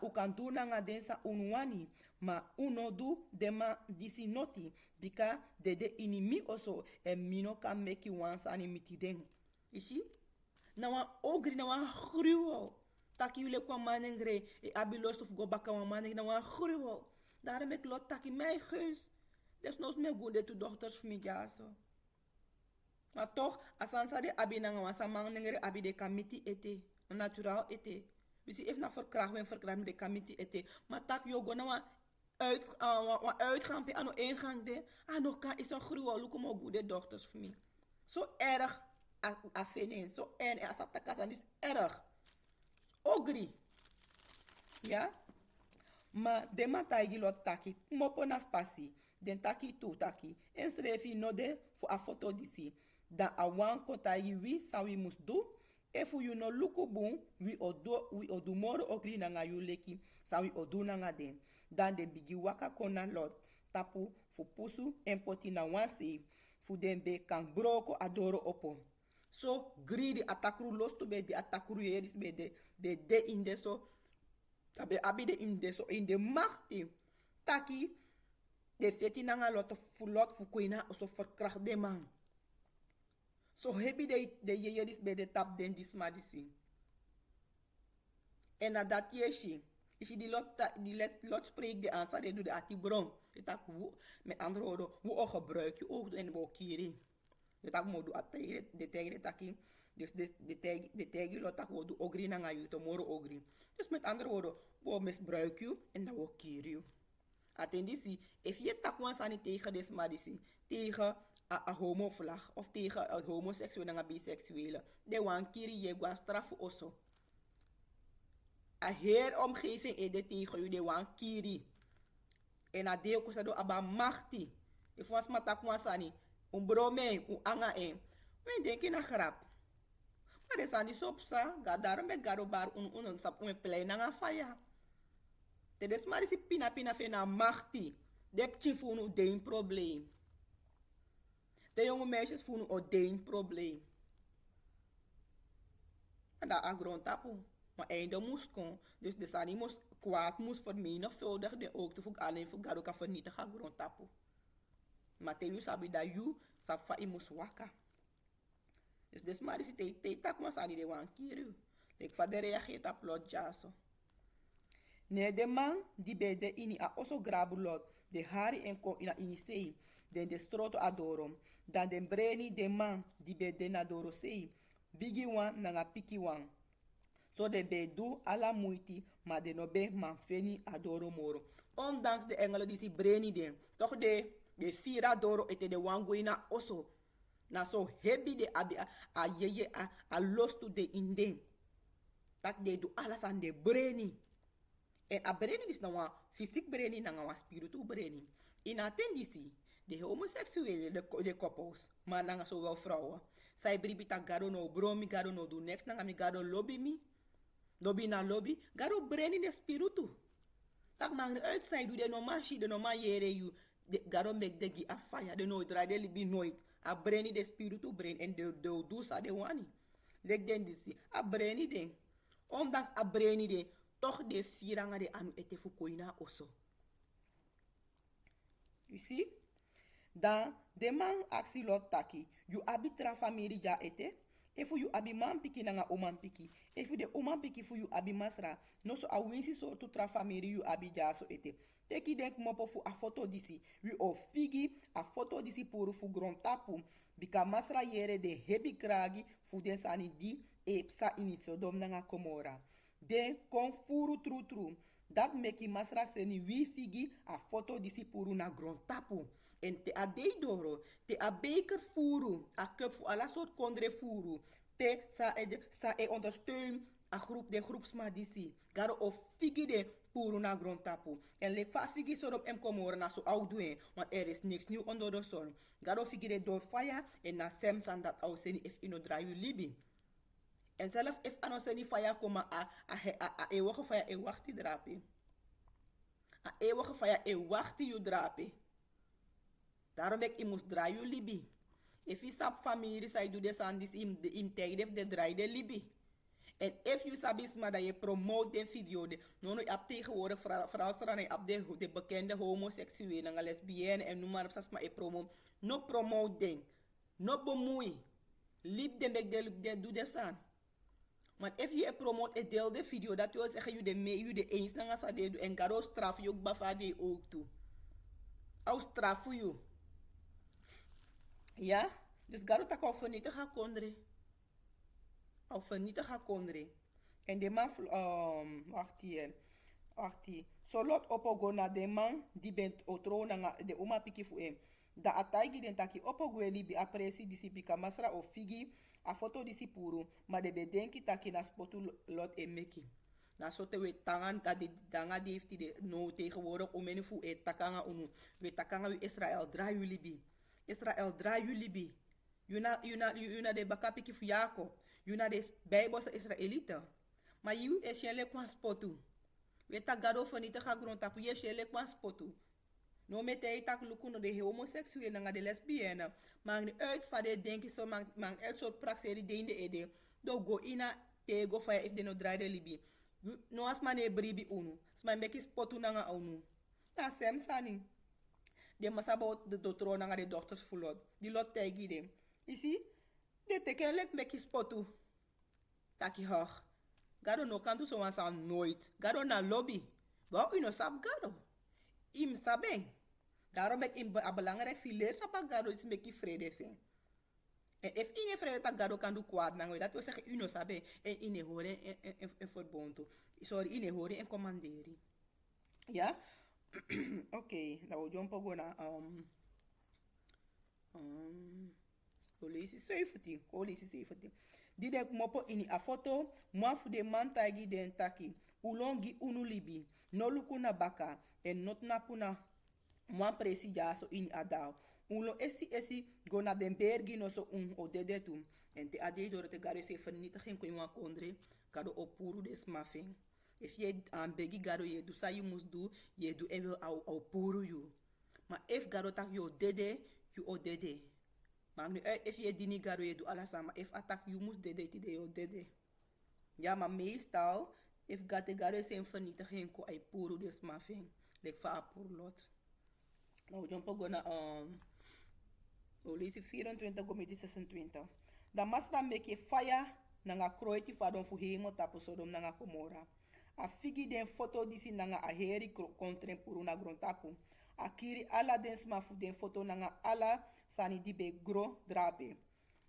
Speaker 1: ukan du nanga densa unwani ma uno du dema disi noti bika de inimi oso e mino kan meki wansa ani miti den ishi na wan ogri na wan gruwo taki yule kwa manengre e abilos of go baka wan maneng na wan gruwo daarom ik lot taki mij guns desnoods me gunde tu dochters familiaso maar toch asansa de abi nanga wan sa manengre abi de kamiti ete natural ete. Dus even naar verkracht de committee ete. Maar tak yo gona wa uitgaan pe ano ingang de. Ano ka is een gruwel lukum o goede dochters voor mij. Zo erg afenen. Zo erg as aptakasan is erg. Ogri. Ja? Maar de matagi lot taki. Mopo naf passi. Den taki tu taki. En schreef no de voor a foto disi. Dan a wan kontai wi sa wi mus do. Efu you no luku bun, we odu moro ogri nanga yu leki, sa we odu nanga den. Dan de bigi waka kona lot, tapu, fu pusu, empoti na wansi, fu den be kan broko adoro opo. So, greedy atakru los to be de atakru yeris be de inde so, tabe abi de inde so, in de machti, taki, de feti nanga lot fu kuina, so verkracht de man. So hebi de yeris bij de tap den dis madisi. En na dat yeshi, ishi die lot spreekt de aansa de doe de atibron. Je tak met andere woorden, hoe gebruik je ook en wo kiri. Je tak mo doe attegen de tegen taki. Dus de tegen lot tak wo doe ogri na ngayu to moro ogri. Dus met andere woorden, wo misbruik je en dan wo kiri je. Attendisi, if je tak wan sani tegen des madisi, tegen a homovlag of tegen het homoseksuele en biseksuele. De wan kiri je gwa straf oso. A heer omgeving e de tegen u de wan kiri. En a deel kusado aba machti. If was matak wan sani, brome, anga en. Men denken na grap. Maar de sani sopsa, ga daarom be garo bar sap play na nga faya. Te des marisi pina fe na machti. Dep chifunu de een probleem. De jonge meisjes voelen een probleem. En dat agrond tapu. Maar einde moest komen. Dus de sani moest kwaad moest vermenigvuldigen. De ook te voegen alleen voor garuka vernietigen agrond tapu. Maar te sabi dat you sapfa i moest waka. Dus des maar is te tak mas ani de wan kiru. Ik vader reageert op plot jaso. Ne de man die bede ini a oso grabu lot. De hari en ko ina inisei. Den de stroto adorom. Dan den breni de man die bede na doro sei. Bigi wan nanga piki wan. So de be do alla moeite, maar de no be man feni adoro moro. Ondanks de engelen die si breni den. Toch de fira adoro ete de wan na oso. Na so hebi de abi a yeye a lostu de inden. Tak de do alles aan de breni. En a breni is nou een fysiek breni na een spiritueel breni. In attendisi, de homoseksuele, de koppels, maar na zowel vrouwen. Zij bribita garo no bromi, garo no do next, na mi garo lobby mi. Lobby na lobby, garo breni de spiritu. Tak man uit zij doe de normaal shit, de normaal jere you. Garo make de gi a fire, de nooit, raai de libi nooit. A breni de spiritu brain en de do sa de wani. Lek den disi, a breni den. Ondanks a breni den, toch de firanga de anu ete fukoina oso. You see? Dan de man aksi lot taki, you abitra family ja ete. Efu you abi man piki nanga oman piki. Efu de oman piki fu you abi masra. No so a winsi so tu tra family you abi ja so ete. Teki denk mopo fu a foto disi. We o figi a foto disi puru fu gron tapu. Bika masra yere de hebi kragi fu den sani di e psa initio dom nanga komora. De kon furu tru. Dat meki masra seni wi figi a foto disi puru na gron tapu. En te a doro, te a beker furu, a cup voor alle soort kondre furu. Te sa e ondersteun a groep de groepsmadisi. Garo of figi de puru na grond tapu. En lek fa figi so op em komora na so oud doen, want er is niks nieuw onder de zon. Garo figi de door fire en na semsan dat au seni if ino draai libi. En zelf if ano seni fire koma a eeuwige fire e wachti drapi. A eeuwige fire e wachti you drapi. Daarom ik moest draaien libi. If je sap familie zij doet des aan in tijd de draai de libi. En if je sabis maar dat je promote de video de no op tegenwoordig vooral op de bekende homoseksuele en lesbienne en noem maar op maar je promote no promote ding. No bemoei. Lip de bek de doe des aan. Maar if je promote een deel de video dat je zeggen je de mee je de eens na sa de en garo straf je ook bafade ook toe. Au straf je. Ja, dus garota kan vernietig haar kondre. Of vernietig haar kondre. En de man, wacht hier. So lot opogo na de man, die bent otro na de oma piki fu em. Da ataigi den taki opogo libi apresi disi pika masra o figi, a foto disi puru, ma de bedenki taki na spotu lot e meki. Na sote we tangan ka de danga die heeft de no tegenwoordig o meni fu e takanga unu. We takanga u Israël draai u libi. Israël draai jullie bi. Yuna de bakapiki fu Jacob. Yuna de Bijbelse Israëlieten. Maar you is je kwa spotu. We tak gado van niet te gaan grond tapu. Je kwa spotu. No met hij tak lukuno de homoseksuele nga de lesbienne. Maar de uit van de denken zo man uit soort praxeri de in de ede. Do go ina te go fa if de no draai de libi. No as man e bribi unu. Sma meki spotu nanga unu. Ta sem sani. De masabo de dotro nanga de dochters fulot. Die lot tegi dem. You see? De tekelek meki spotu. Taki hoog. Gado no kantu so wansa nooit. Gado na lobby. Wou no sab gado. Im sabeng. Daarom ik in belangrijk filet sapa gado is meki vrede fin. En if ine vrede tak gado kan do kwaad nango. Dat wil zeggen uno sabe. En ine horen en verbonto. Sorry, ine horen en commanderi. Ja? Oké, nou we jumpen gewoon naar Colisi 17. Die denk mopo in a foto, moi fu de man tagi den taki, ulongi unu libi, no luku na baka, en not na puna, moi presi ja so in adao. Ulo esi go na den bergi no so o dedetum, en te ade door te gare se vernietiging ko iwan kondre, kado opuru des mafing. If je aan begi garo je do sa you must do, je do even au puru you. Maar if garo tak yo dede, you o dede. Maar nu if je dini garo je do alles aan, maar if attack you must dede tide yo dede. Ja, maar meestal if gate garo zijn vernietiging ko ai puru des mafing, lek fa puru lot. Nou jumpo go na Olesi 24 komiti 26. Da masra make fire nanga kroiti fa don fu hemo tapo sodom nanga komora. A figi den foto disi nanga a heri kontren puru na grontapu. A kiri ala den smafu den foto nanga ala sani di be gro drape.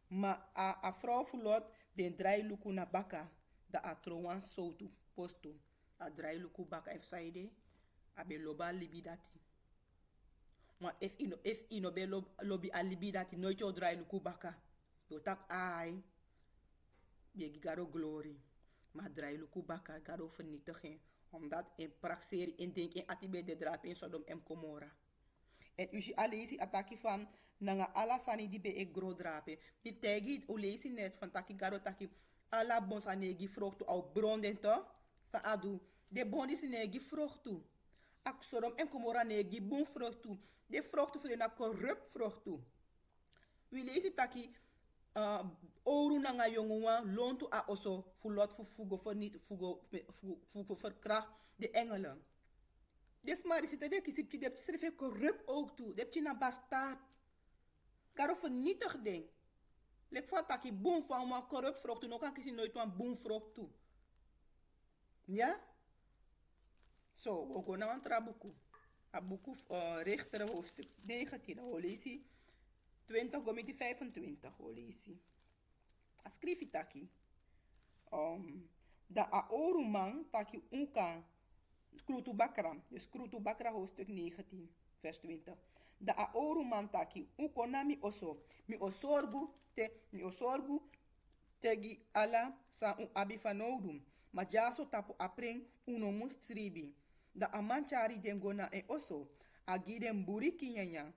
Speaker 1: Ma a vrouw fulot ben drai luku na baka. Da a trowan soutu postu. A drai luku baka ef saide. A be loba libi dati. Maar if ino be lobby a libi dati nooit jou drai luku baka. Yo tak ai. Be gigaro glory. Maar drai luku baka garo vernietigen. Omdat in praxeri in denk in atibe de drap in Sodom en Gomorra. En u ziet alesi ataki van nanga ala sani di be e gro drape. Mi tegi u lesi net van taki garo taki ala bons anegi froktu au bronden to. Sa adu. De bondi sinegi froktu. Ak Sodom en Gomorra negi bon froktu. De froktu voor na corrupt froktu. U lesi taki oru nanga jongewa lontu a oso fulot fugo voor niet fugo verkracht de engelen. Dus maar is het de kisipje de schrijf corrupt ook toe. De je na bastaard. Garo vernietig ding. Lek van taki boom van maar corrupt vrucht toe. No kan kiezen nooit een boom vrucht toe. Ja? Zo, we gaan naar een trabuku. Een boek rechter hoofdstuk 19. Hoe lees je? 20, gomiti 25. Hoe lees je? Schrijf je taki. Da a oru man taki unka. Krutu Bakra, dus Krutu Bakra hoofdstuk 19, vers 20. Da a oru man taki unkonami oso. Mi osorgu tegi ala sa abi fanodum. Ma jaso tapu apreng uno mustribi. Da a manchari den gona e oso. Agi den buriki nyanya.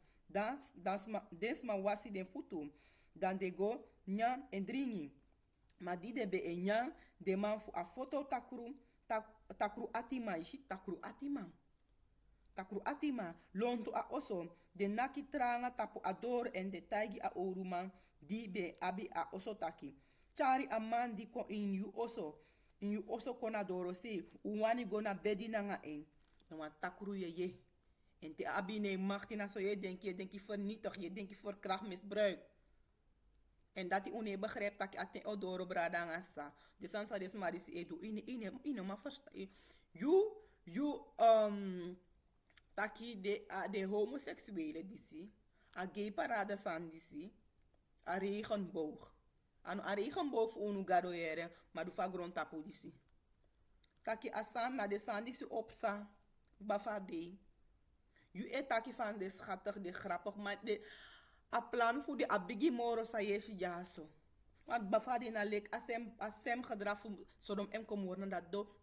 Speaker 1: Desma wasi den futu. Dan de go nyan en dringi. Ma di de be e nyan de man fu a foto takru atima ishi takru atima. Takru atima lontu a oso de naki tranga tapu ador en de taigi a oruman di be abi a oso taki. Chari a man di ko in yu oso kona doro si uwani gona bedi nanga en. Nou takru ye. En te abi ne machti na so je denki vernietig, je denki voor krachtmisbruik. En dat die une begrijpt dat je aten odoro brada ngasa. Dus dan zou je maar eens edu ine maar verstaan. Taki de homoseksuele disi, a gay parade san disi, a regenboog. Ano a regenboog voor unu garoere, maar du fa grond tapu disi. Taki asan na de san disi opsa, bafade. Taki van de schattig, de grappig, maar de a plan voor de abigi moro sa yesi jaso. Want bafade na lek asem gedrag voor Sodom en Gomorra na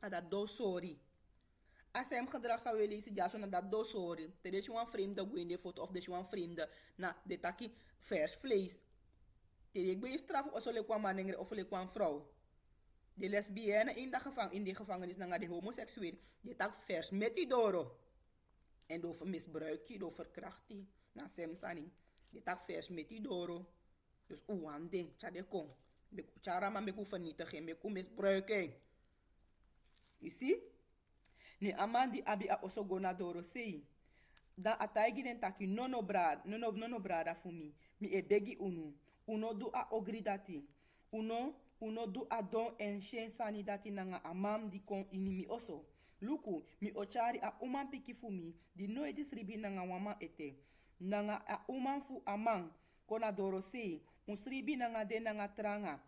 Speaker 1: dat do sorry. Asem gedrag sa we lesi jaso na dat do sorry. Te de een vreemde gwende foto of de een vreemde na de taki vers vlees. Te de ben straf of le kwam man of le kwam vrouw. De lesbienne in de gevangenis na de homoseksueel. De tak vers met die doro. En door misbruik je, door verkracht je. Na sem sani. Je tak vers met die doro. Dus uwande, tjade kon. Tjara meku vernietigen, meku misbruiken. You see? Ni amandi abi a oso gona doro sei. Da ataigi den taki nono brada for mi. Mi e begi unu. Uno du a ogri dati. Uno du a don en shen sani dati nanga amam di kon inimi oso. Luku, mi ochari a uman piki fu mi. Di no edis ribi nanga wama ete. Nanga a uman fu amang. Kona doro sei. Unsribi nanga den nanga tranga.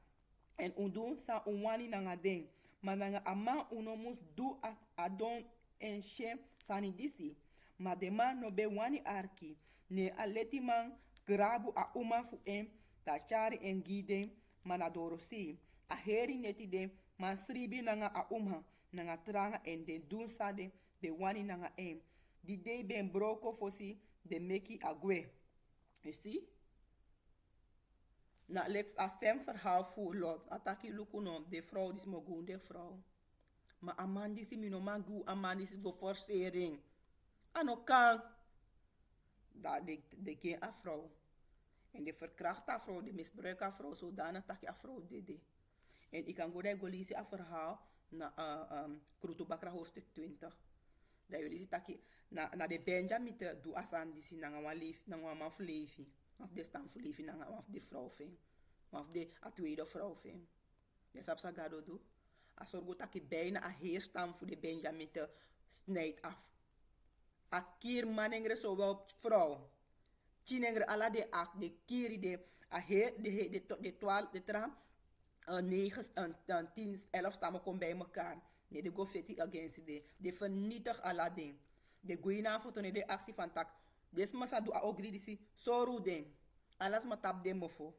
Speaker 1: En undu sa unwani nanga den. Ma nanga ama uno mus du adon en shem sani disi. Ma de man no be wani arki. Ne aleti man grabu a uma fu en. Ta chari en gide manadoro si. A heri neti de man sribi nanga a uma. Nanga tranga en de dun sa de be wani nanga en. Di de ben broko fosi de meki agwe. You see? Na lek asem verhaal voor lot. Ataki lukuno de vrouw die smogun de vrouw. Maar amandi si mino mangu amandi si voor forcering. Ano kan. Dat de geen a vrouw. En de verkracht a vrouw, de misbruik a vrouw, zodanig dat je a vrouw dede. En ik kan goed lezen a verhaal na Krutu Bakra hoofdstuk 20. Dat jullie zien dat je na de Benjamin te doen asan die zien na een man verleven. Of de stam verleven na of de vrouw vind. Of de a tweede vrouw vind. Dus dat gado do. Als er goed dat bijna een heerstam voor de Benjamin te snijdt af. A kier manengre zowel vrouw. Chinengre alla de ak, de kiri de a heer, de 12, de tra, 9, 10, 11 stammen komen bij elkaar. Nee, de go feti against de vernietig alla ding. De goeina foto de actie van tak. Des masa do a ogri disi, soru ding. Alas ma tap de mofo.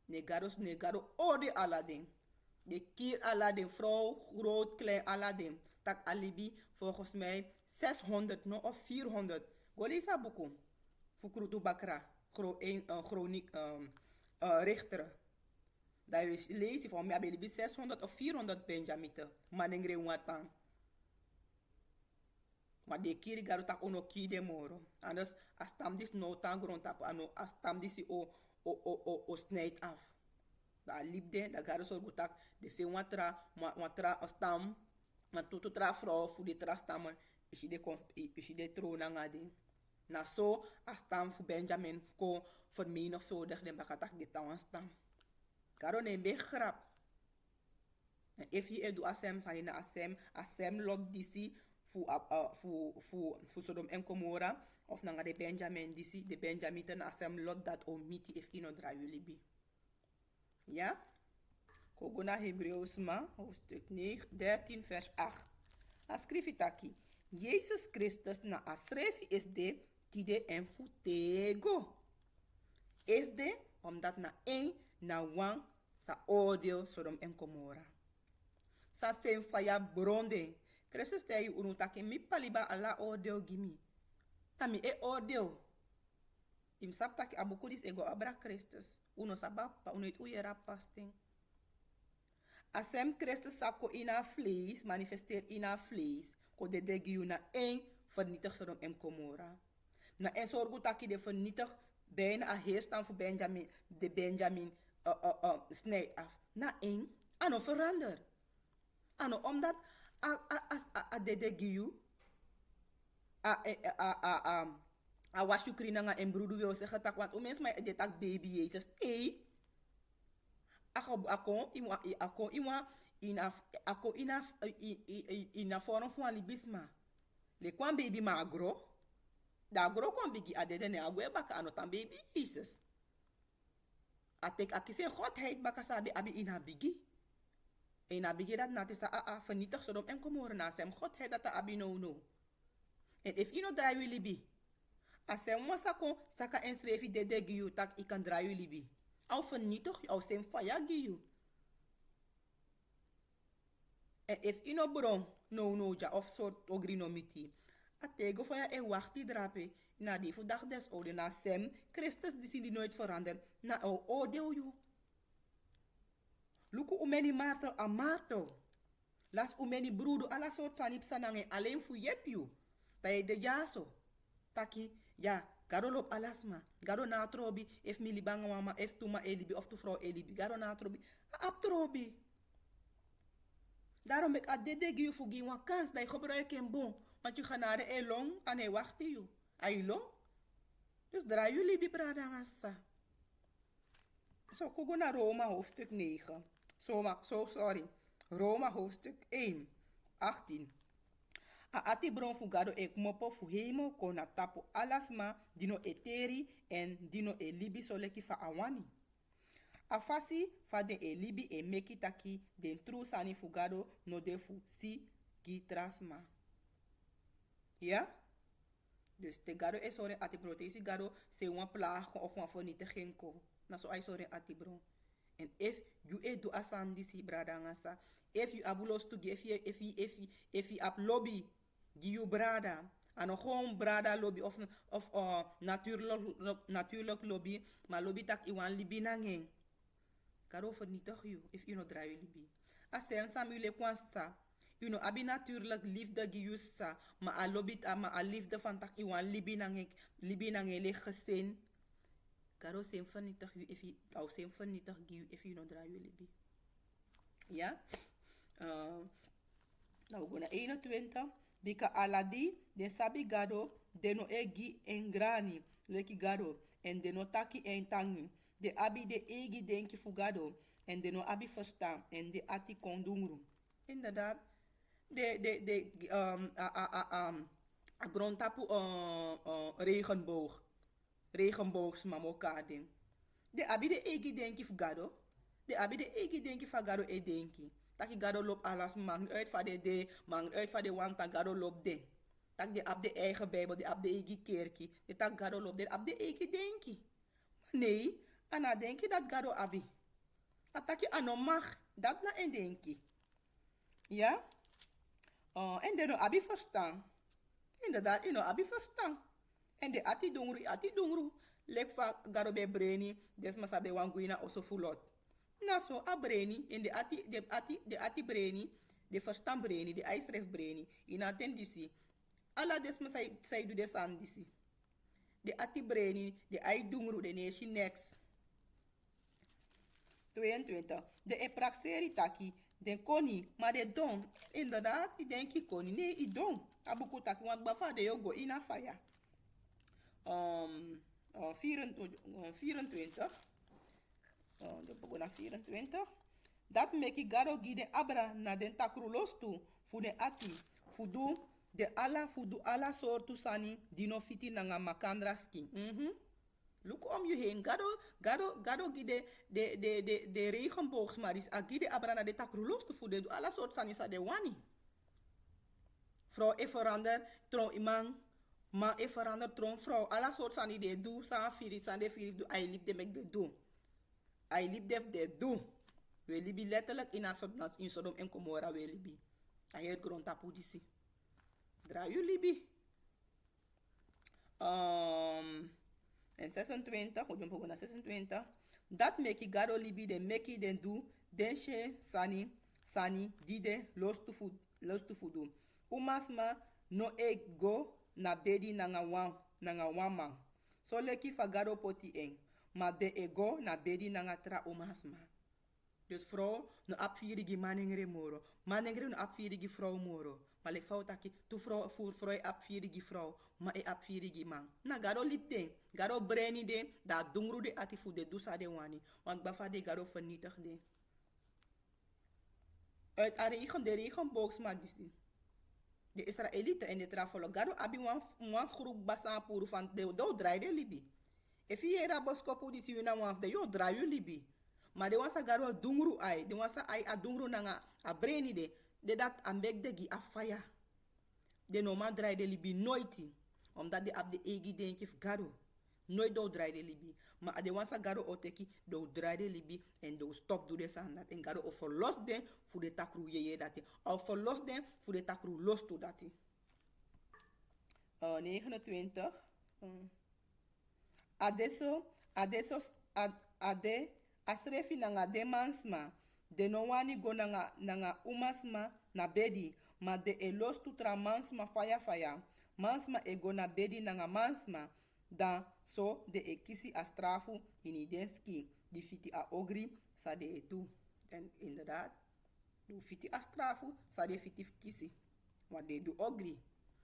Speaker 1: Negaro ode Aladdin. De kier Aladdin, vrouw, groot, klein Aladdin. Tak alibi, volgens mij 600 no, of 400. Golisa boekum. Fukrutu bakra. Chroniek, richter. Dat is lezen van mij, alibi 600 of 400 Benjamite. Manengre watang. Maar de kier garo tak ono ki de moro. Anders, as tam dis no tang grond tap, ano, as tam disi o snijdt af. Da liefde, da garo so gutak, de veel watra stam, maar tutu tra vrouw voor de tra stammen, is de trona ngadi. Na so, a stam voor Benjamin ko vermenigvuldig den bakatak de tawan stam. Garo ne be grap. En if je do asem, sani na asem lok disi voor Sodom en Gomorra, of nanga de Benjamin disi, de Benjamiten asem lot dat o miti if ino dra jullie bi. Ja? Kogona Hebreeus ma, hoofdstuk 13 vers 8. A schrijf taki. Jezus Christus na a schrijf is de tide en futego. Is de omdat na een na wang sa oordeel Sodom en Gomorra. Sa sen faya bronde. Christus te unu taki mi paliba ala oordeel gimi. Tami e oordeel. Im sap taki abukudis ego abra Christus. Uno sabapa, uno it uye rapasting. Asem Christus sako ina vlees, manifesteert ina vlees, ko de degi na een vernietig Sodom en Gomorra. Na en zorgu taki de vernietig bijna a heerstaan voor Benjamin, de Benjamin snijdt af. Na een, ano verander. Ano omdat a de degi a was je krina nga en broeder wil zeggen tak, want o mens mij de tak baby Jezus. Nee. Ako ina vorm van libisma. Le kwan baby ma agro. Da agro kon bigi adede ne agwe baka anotan baby Jesus. Atek akise godheid baka sabi abi ina bigi. Ina bigi dat nati sa vernietig Sodom en Gomorra na sem godheid dat abi no. En if ino draai jullie bi. Asem wasako saka en schreef de giu tak ik kan draai jullie bi. Au vernietig, au sem faya giu. En if ino bron no ja of soort ogrinomiti. Atego faya e wachti drape. Na die voor dag des ode na sem. Christus die nooit veranderen. Na o oordeel you. Luku umeni martel a martel. Las umeni broedu ala soort sanip sanange alleen fu yep you. Taye de jaso. Taki, ja, garo lop alasma. Garo na trobi, if mi libanga mama, if tuma elibi, of tu vrouw elibi. Garo na trobi. Ap trobi. Daarom ik adede giu fugi wan kans dat je gebruikt een bon. Want je gaat naar de elong en hij wacht je. Ailong. Dus draai jullie bi bradangasa. Zo, kogo naar Roma hoofdstuk 9. Sorry. Roma hoofdstuk 1, 18. A ati bron fugado ek mopo fu hemo kona tapo alasma dino eteri en dino elibi soleki fa awani. A fasi fa den elibi e meki taki den tru sani fugado no de fu si gitrasma. Ja? Dus te gado e sore ati protesi gado se wan plaag of wan vernietiging ko. Na so ai sore ati bron. En if you e do asan disi bradangasa, if you abulos to give if you up lobby give brada, en gewoon brada lobby of natuurlijk lobby, maar lobby tak iwan libi nangen. Karo vernietig you if you no draai libi. Asem Samuel kwansa, you no abi natuurlijk liefde giusa, maar a lobby maar a liefde van tak iwan libi nangen le gezin. Karo sem vernietig you if you au sem vernietig you if you no draai libi. Ja? Nou, we gaan naar 21. Bika aladi, de sabi gado, de no egi en grani, leki gado, en de no taki en tangi. De abi de egi denki fugado, en de no abi verstaan en de ati kondungru. Inderdaad, a grondtapu regenboog. Regenboogs mamokading. De abi de egi denki fugado. De abi de egi denki fagado e denki. Taki gado lop alas maakt uit van de, maakt uit van de wanta gado lop de. Tak de ab de eigen bijbel, de ab de egi kerkie. De tak gado lop de ab de egi denki. Nee, ana denki dat gado abi. Ataki anomag, dat na en denki. Ja? En de no abi verstaan. Inderdaad, you know, abi verstaan. En de ati dongru. Lek fa garo be breni, des ma sabe wanguina oso fulot. Na so a breni, en de ati breni, de verstaan breni, de ijsref breni. Ina ten disi. Ala des ma say du des an disi. De ati breni, de ai dongru, de neshi next. 22. De e praxeri taki, den koni, maar de don. Inderdaad, ik denk ik koni. Nee, ik don. Abuku taki, want bafa de yo go ina faya. 24. De pagona 24. Dat meki garo gide abra na den takrulos tu. Fu de ati. Fudu ala soortu sani. Dino fiti nanga makandra ski. Look om je heen. Gado gide de regenboogs maar is agide abra na de takrulos tu. Fu de ala soort sani sa de wani. Vrouw e verander. Tron imang. Maar ik verander tron vrouw. Alle soorten van die de doen. San de firis doen. Hij liep de mek de doen. Hij liep de doen. We libi letterlijk in Asodnas in Sodom en Gomorra we libi. Hij heeft grond tapu disi. Draai je libi. En 26. Hoe doen we 26. Dat meki garo libi de meki den doe. Den she sani dide los tu fudu. Umasma no e go na bedi nanga wamang. So leki fagaro poti eng. Maar de ego na bedi nanga tra umasma. Dus vrouw no apvirigi manengre moro. Manengre no apvirigi vrouw moro. Maar le fout aki tu vrouw voor vrouw apvirigi vrouw. Maar e apvirigi man. Na garo lipte. Garo breni de. Da dungru de ati fu de dusa de wani. Want bafa de garo vernietig de. Uit a regen de regenboogsma disi. De Israëlieten en de trafolo garo abi wan groep basan puru van de do draai de libi. If je era boskopu disi yuna wan de yo draai you libi. Maar de wansa garo dungru ai, de wansa ai a dungru nanga a breni de dat ambek de gi a faya. De normaal draai de libi nooit. Omdat de ab de egi denki garo. Nooit do draai de libi. Maar de wansa garo oteki do draai de libi en do stop do de sandat. En garo of verlos den voor de takru yeye dati. Of verlos den voor de takru los to dati. 29. Ade asrefi nanga de mansma. De no wani go nanga umasma na bedi. Ma de e los to tra mansma faya. Mansma e go na bedi nanga mansma. Dan so de e kisi a strafu in idenski. Die fiti a ogri sa de e tu. En inderdaad, do fiti a strafu sa de fiti kisi. Want de do ogri.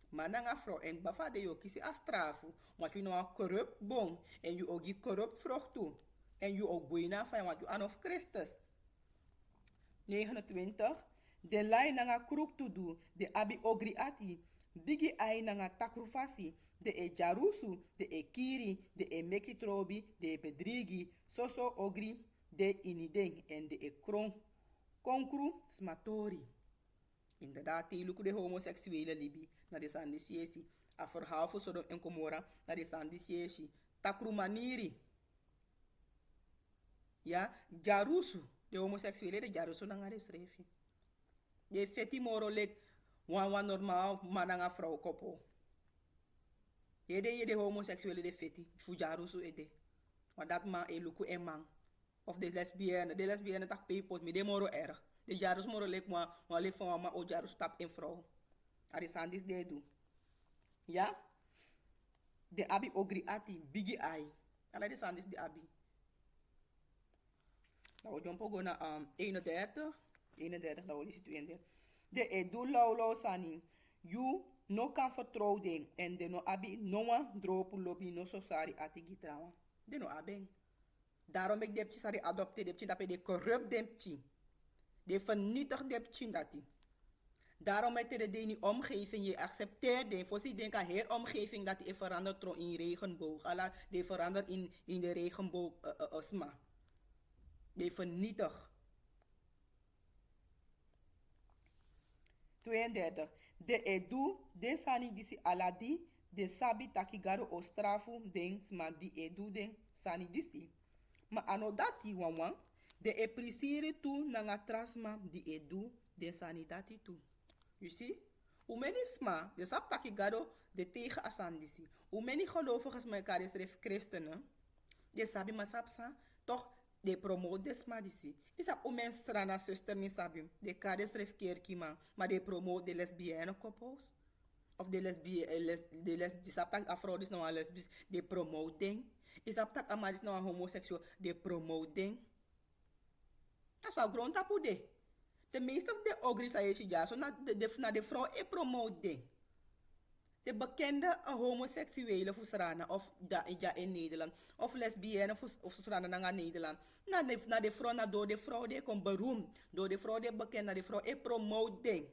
Speaker 1: Maar nanga vrouw en bafa de yo kisi a strafu. Want you know a corrupt bon. En you ogi corrupt vrouw toe. En you ook buena van want you an of Christus. 29. De lai nanga kruk to do. De abi ogri ati. Bigi ai nanga takrufasi. De e jarusu, de e kiri, de e mekitrobi, de e bedrigi, soso ogri, de inideng en de e konkru smatori. Inderdaad, teluku de homoseksuele libi, na de sandisiesi. A verhaal voor Sodom en Gomorra, na de sandisiesi. Takru maniri. Ja, jarusu, de homoseksuele de jarusu nanga de schreefje. De feti moro lek, wan normaal, mananga vrouw kopo. Je de homoseksuele de feti, fujaru su ede. Want dat man e luku en man. Of de lesbienne tak peepot, me de moro erg. De jarus moro lek wan lek van ma o jarus tap in vrouw. Ari sandis de do. Ja? De abi ogri ati, bigi ai. Ala de sandis de abi. Nou, we jumpen go naar 31. 31, nou is het 32. De edu laulo sani. You no kan vertrouwen en de no abi no one dropu lobi no so sari ati gitrawa. De no abeng. Daarom ik depje sari adopte depje dat de corrupt depje. De vernietig depje dat die. Daarom met de die omgeving je accepteert de voorzien denk aan haar omgeving dat die verandert in regenboog. Alla die verandert in de regenboog osma. Die vernietig. 32. De edu de sani disi aladi de sabi takigaro ostrafu den sma di edu de sani disi. Ma anodati wanwan de e prisiri tu nanga trasma di edu de sani dati tu. You see? Hoe many sma, de sap takigaro de tegen asandisi. Hoe many gelovigen met elkaar is christenen. De sabi ma sapsa toch de promote de sma disi. Isap o men strana zuster mi sabi. De kades ref kerkima, maar de promote de lesbienne koppels. Of de die sap tak afrodis nou een lesbisch, de promote ding. Isap tak amadis nou een homoseksueel, de promote ding. Dat zou grond tapu de. De meeste van de ogris ayeshi ja, so na de vrouw e promote ding. De bekende homoseksuele fusrana of ja in Nederland. Of lesbienne fusrana na Nederland. Na de vrouw, na door de vrouw de komt beroemd. Door de vrouw de bekend, na de vrouw e promote ding.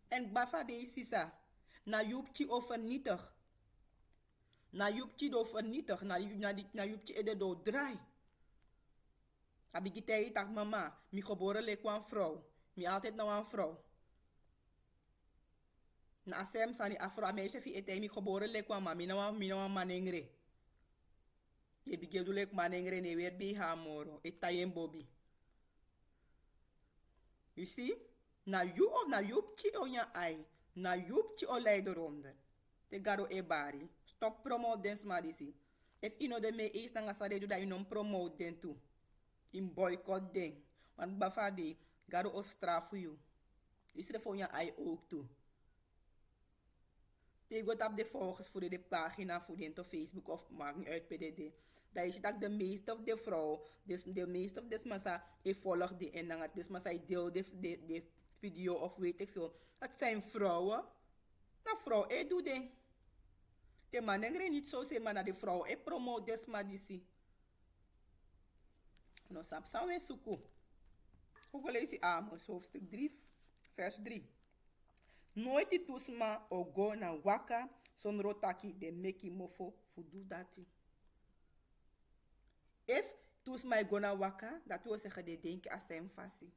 Speaker 1: En bafa de sisa. Na jupchi of vernietig. Na jupchi do vernietig. Na jupchi e de do draai. Abigitei tak mama. Mi geboren leek een vrouw. Mi altijd nou een vrouw. Na asem sani afro meisje fi etei mi geboren leek een mama. Mi nou een manengre. Je bigedou lek manengre ne weer bi ha moro. Etayen bobi. You see? Na you of na yupchi o nya ai. Na yupchi o leideronde. Te garo e bari. Stop promote den smadisi. If ino de me is nanga sade do da you non promote den tu. In boycott den. Want bafadi garo of straf voor you. You see de voor nya ai ook toe. Te go tap de volgers voor de pagina voor de op Facebook of maak niet uit PDD. Dat is dat de meeste of de vrouw, dus de meeste of des massa, volgt die en dan dus massa deel de video of weet ik veel. Het zijn vrouwen. Nou vrouw, doe ding. De mannen gaan niet zo zijn, maar naar de vrouw, promote des maar die zie. Nou, sap zou we zoeken. Hoe lees je Amos, hoofdstuk 3, vers 3. Nooit die toesma o go na waka zonder taki de meki mofo fudu dati. If toesma go na waka, dat wil zeggen de denken als zijn fasi.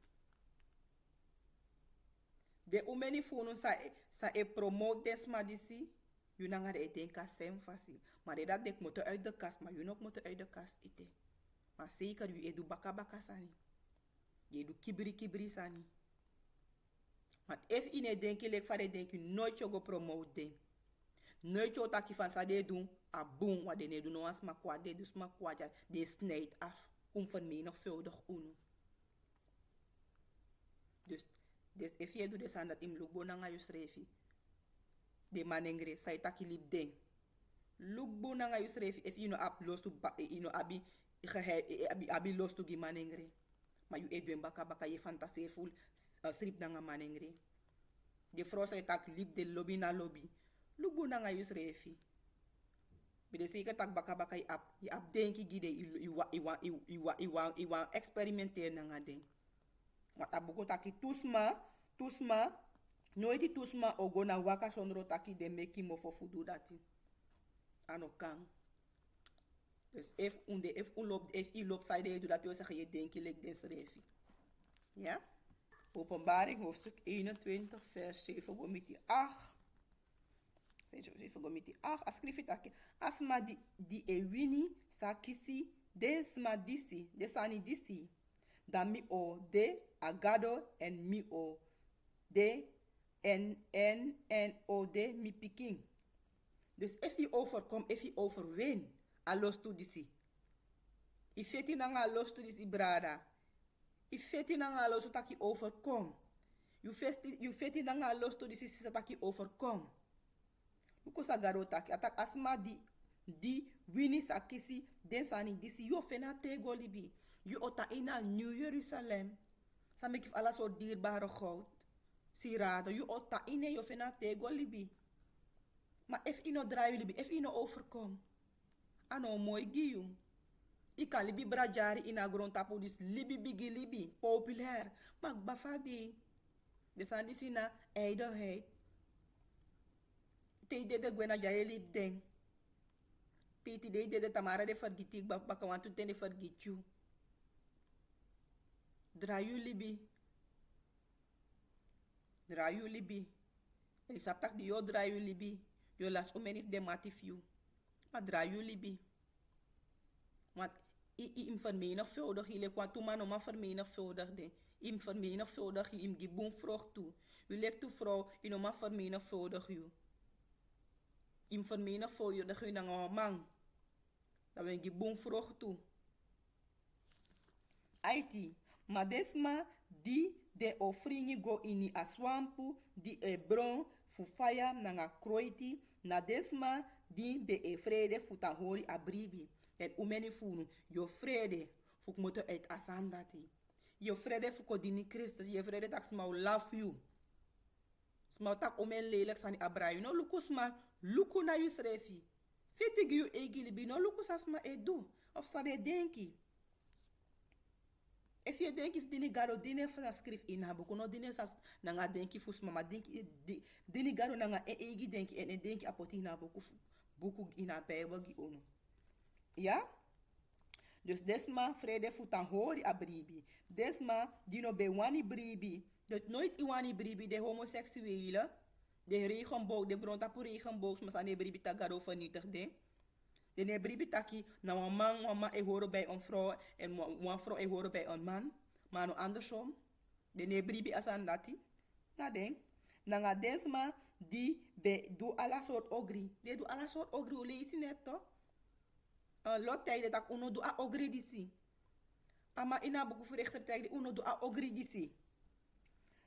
Speaker 1: De umeni funu sa e promote desma disi, you nanga de denken als zijn fasi. Maar de dat dek moet uit de kast, maar you nog moet uit de kast ite. Maar zeker you edu baka baka sani. Je edu kibri sani. Maar if ine denki lek fare denki nooit je go promote ding. Nooit je taki van sa de doen, a boom wat de ne doen no asma kwa de dus ma kwa ja de snijdt af. Vermenigvuldig uno. Dus if je doet de aan dat im lukbo nanga you srefi. De manengre sai taki lip ding. Lukbo nanga you srefi if you no up los to abi los to gi manengre. Maar je edwen baka je fantaseervol strip nanga manengre. De vrouw zei tak lip de lobby na lobby. Lubu nanga yus refi. Bide zeker tak baka je ap denki gide iwa experimenteer nanga den. Wat abuko taki tusma nooit tusma ogo na waka sondro taki de meki mo for fudu dati. Ano kang. Dus if u loopt zijde doet dat wil zeggen je denkt je lijkt deze refi. Ja? Openbaring hoofdstuk 21 vers 7 gomiti 8. Vers 7 gomiti 8. Askrif het akje. Asma di ewini sakisi desma disi. Desani disi. Dan mi o de agado en mi o de en o de mi piking. Dus if je overwint. Alos tu disi. Ifeti nanga alos tu disi brada. Ifeti nanga alos tu taki overkom. You feti nanga alos tu disi sisa taki overkom. Luko sa garo taki. Atak asma di wini sa kisi den sani disi. You fena tego libi. You ota ina New Jerusalem. Sa mekif ala so dierbare goud. Sirada. You ota ine you fena tego libi. Maar if ino draai libi. If ino overkom. Ano mooi gium. Ik kan libi brajari in a grond tapu dus libi bigi libi. Populair. Maar bafadi. Dus aan die sina ijdelheid. Te de gwena jaye lip den. Te de tamara de vergitik baka want to ten de vergitju. Drayu libi. Drayu libi. En ik sap tak di yo drayu libi. Yo las omenif de matifiu. Maar drayu libi. Want im vermenigvuldig, je leek toe man om maar vermenigvuldig de. Im vermenigvuldig, im giboen vroeg toe. Je leek toe vrouw, in om maar vermenigvuldig je. Im vermenigvuldig je dan een man. Dat we giboen vroeg toe. Aiti, maar desma die de ofringi go ini a swampu, di e bron, fu faya nanga kroiti, na desma di be e vrede fu hori abribi. En umeni funu, yo vrede, fuk moto uit asandati. Yo vrede fuko dini Christus, yo vrede tak smau love you. Smau tak omen lelijk sani abrayu, no lukus ma, luku na yu srefi. Fetig yu egilibi, no lukus asma edu, of sa de denki. If je denkt, if dini garo dini fa skrif in ha buku, no dini sas nanga denki fus mama denki, dini garo nanga egi denki, en denki apoti na buku ina bijbel gi ono. Ja? Dus desma vrede futan hori abribi. Desma dino be wani bribi. Dat nooit iwani bribi de homoseksuele. De regenboog, de grond apu regenboog. Maar sane bribi tagaro vernietigd de. De ne bribi taki na een man e horen bij een vrouw. En een vrouw e horen bij een man. Maar no andersom. De ne bribi asan dati. Na den. Nanga desma die be do alla soort ogri. De do alla soort ogri. Hoe lees je net toch? Lot tijden dat uno doa ogri disi. Ama ina buku verrichter tijden uno doa ogri disi.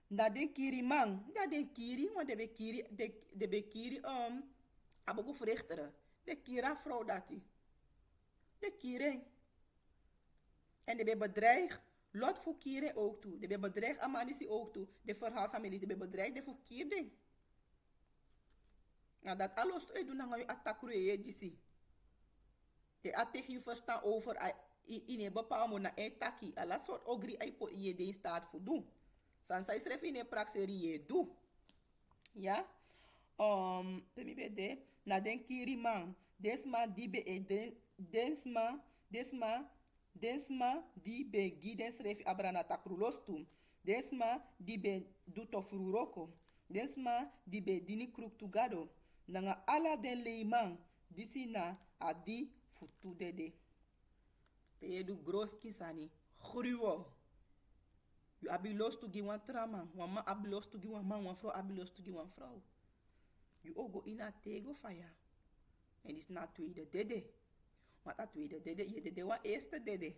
Speaker 1: Da den kiri man. Da den kiri, want de be kiri abuku verrichter. De kira vrouw dati. De kire. En de be bedreig. Lot voor kire ook toe. De be bedreig amanisi ook toe. De verhaalsamilis. De be bedreig de voor kierde. Nou dat alles uit doen dan ga je attackeren disi. De atek je verstaan over in een bepaald moment na taki. Alla soort ogri aipo je de staat voor doen. Sansa is ref in een praxerie je doe. Ja? Temi bede. Na den kiri man. Desma di be e desma di be gidens ref abrana takrulos tu. Desma di be duto fruroko. Desma di be dini kruk tugado. Nanga ala den leiman. Disi na adi futu dede. Te du groski sani. Gruwo. You abilos to give one trauma. One man abilos to give one man. One vrouw abilos to give one vrouw. You all go in a tego fire. En is na tweede dede. Want dat tweede dede. Je dede wan eerste dede.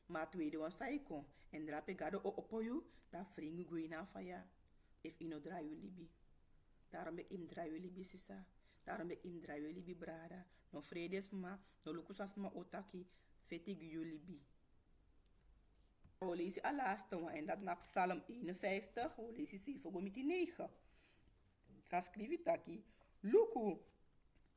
Speaker 1: Maar tweede wan saiko. En drape gado o opo you. Dan fringu go in a fire. If ino draai you libi. Daarom ik im draai you libi sisa. Daarom ik im draai you libi brada. No vredes ma. No lukusas ma otaki. Fetig you libi. We lezen al laatste one. En dat na Psalm 51. We lezen 7 gomiti 9. Ga schrijven taki. Luku.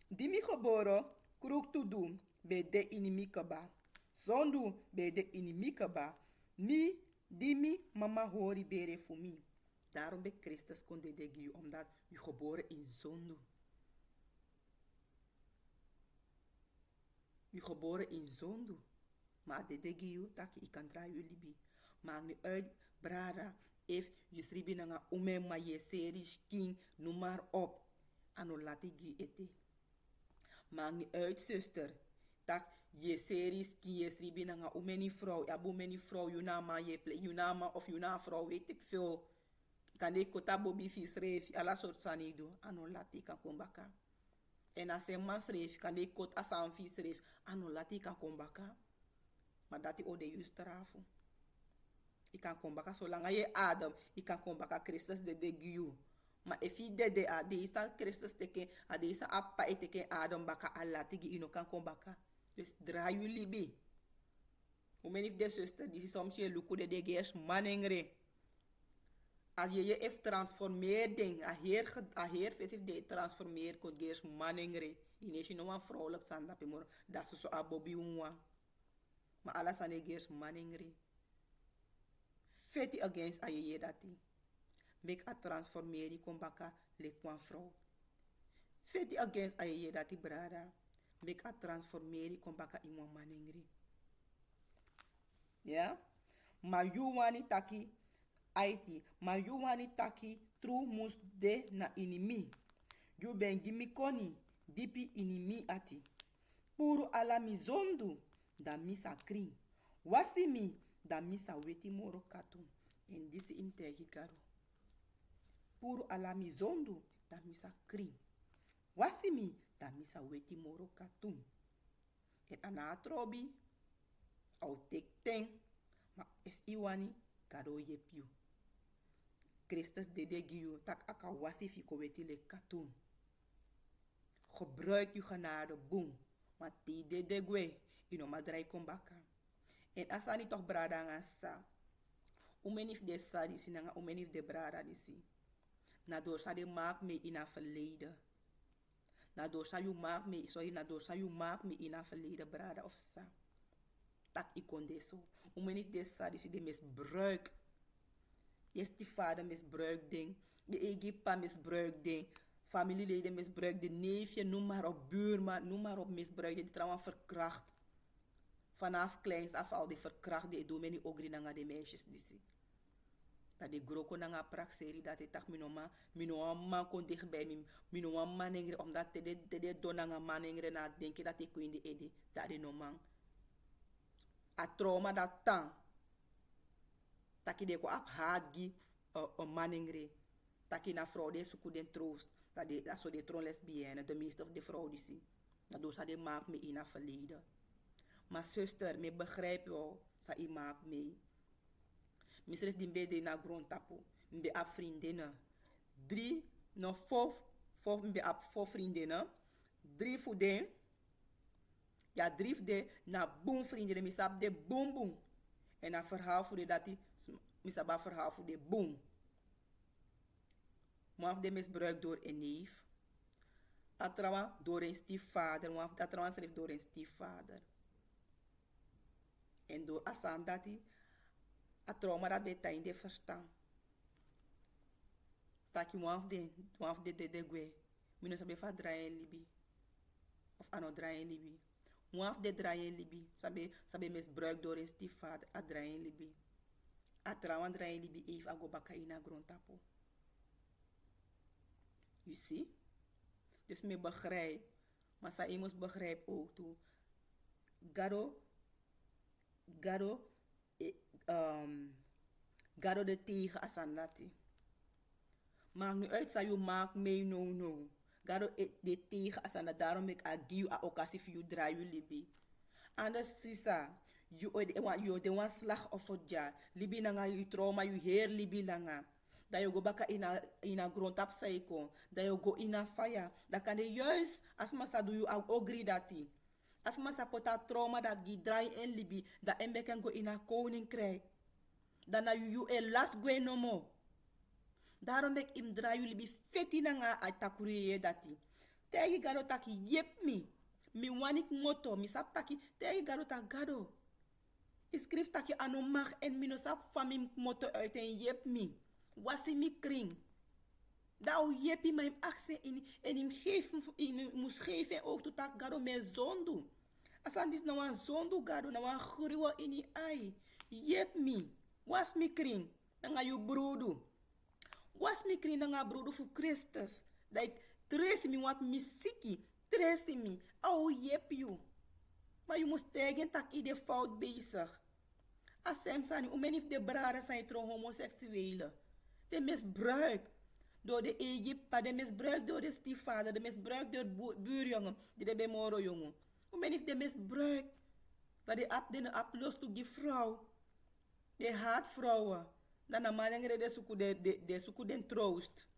Speaker 1: Dimi geboren. Kroek to doen. Bij de inimikaba. Zondu bij de inimikaba. Mi. Dimi mama hori bere voor mi. Daarom bij Christus kon de degi. Omdat u geboren in zondu. U geboren in zondu. Maar de degi taki ik kan draaien libi. Maak niet uit, brada. If je schrijft nanga ume ma je series king, noem maar op. Ano latigi ete. Maak niet uit, zuster. Tak je series king, je schrijft nanga ume ni vrouw. Abu meni vrouw, you nama je play, you nama of you na vrouw, weet ik veel. Kan ik kota bobi fi schrijf, alla soort sanido. Ano lati kan kombaka. En als een man schrijf, kan ik kot asan fi schrijf. Ano lati kan kombaka. Maar dat is ook de juiste rafu. Ik kan komen bakken zolang je adem. Ik kan komen bakken Christus de giu. Maar if je de deze Christus teken, deze appa teken adem bakken Allah tigi ino kan komen bakken. Dus draai je libi. Hoe men heeft de zuster die soms je luku de gees manengre. Als je heeft transformeerd ding, a heer heeft de transformeer kon gees manengre. Ineens je nog een vrouwelijk zand op je dat is zo abobi unwa. Ma ala sane gers maningri. Feti against aye dati. Make a transformeri kombaka le kwan vrouw. Feti against aye dati brada. Make a transformeri kombaka imwa maningri. Ja? Ma you wani taki Aiti. Ma you wani taki true mus de na inimi. You ben gimi koni dipi inimi ati. Puru ala mi zondu da misa kring. Wasi mi da misa weti moro katu. En disi integi garo. Puru ala mi zondu da misa kring. Wasi mi da misa weti moro katu. En ana trobi au tek ten. Ma if iwani garo yep you. Christus dede giu tak aka wasi fiko weti le katu. Gebruik je genade, boom. Maar die de gwe, ino madrai kombaka. En asani toch brada ngasa. Umenif de sa disi nanga umenif de brada disi. Na door sa de maak me ina verleden. Na door sa you maak me, sorry, na door sa you maak me ina verleden brada of sa. Tak ikon deso. Umenif de sa disi de misbruik. Yes, die vader misbruik ding. De egipa misbruik ding. Familieleden misbruik, de neefje, noem maar op, buurman, noem maar op misbruik, die trouwens verkracht. Vanaf kleins af al die verkracht, die doen me niet ook naar de meisjes die zie. Dat die groko na praxeri, dat die tak minoma man kon dichtbij, minoma manengre, omdat de donanga manengre na denken dat ik in de edi, dat die no man. A trauma dat tang. Taki de ko ap haatgi manengre. Taki na fraude suku den troost. Dat zo de tron lesbienne, de meeste of de vrouw die zie. Dat doet ze de maak me in het verleden. Maar zuster, me begrijp wel, sa i maak me. Misschien die bede na grond tapo. Mbe ap vriendinnen. 3, nog 5, mbe ap 4 vriendinnen. 3 voor de. Ja, 3 voor de, na boom vriendinnen. Misap de boom boom. En na verhaal voor de dat die, misap verhaal voor de boom. Mwaf de misbruik door een neef. Atrawa door een stiefvader. Mwaf dat trouwens schreef door een stiefvader. En door asan dat hij. Atrauma dat betain de verstaan. Taki mwaf de gwe. Minus abe fa draaien libi. Of ano draaien libi. Mwaf de draaien libi. Sabe misbruik door een stiefvader. A draaien libi. Atrawa draaien libi even ago baka ina grondtapo. You see? Dus me begrijp. Maar sa imus begrijp ook toe. Gado de tegen asandati. Maak nu uit, sa you maak mee no. Gado de tegen asandati. Daarom ik agiu a occasie voor you draai you libi. Anders sisa. You de wan slachtoffer ja. Libi nanga you trauma you heer libi langa. Dat je go baka ina grondtap saiko. Dat je go ina fire. Dat kan je juist, als massa doe je ook ogri dati. Als massa pota trauma dat die draai in libi, dat en beken go ina koninkrijk. Dan na you last go no more. Daarom bek im draai you libi feti na nga atakuriye dati. Tegi gado taki yep mi. Mi wanik moto, mi sap taki, tegi gado tak gado. Iskrif taki anomag en mi no sap fami moto uit en yep mi. Wasi mi kring. Dau jepi maar hem akse en hem moest geven ook tot dat gado met zondu. Asan dis nou een zondu gado, nou een gruwe in die ai. Jep mi. Was mi kring. Nanga you brodu. Was mi kring nanga brodu voor Christus. Like, trace mi wat mi siki. Trace mi. Au jep you. Maar je moest tegen tak ide fout bezig. Asem sani, umenif de brada zijn tro homoseksuele. De misbruik door de Egypte, de misbruik door de stiefvader, de misbruik door de buurjongen, die de bemoro jongen. Hoe men heeft de misbruik, dat de ap los toe die vrouw, de haatvrouwen, dan de mannen de suku den troost.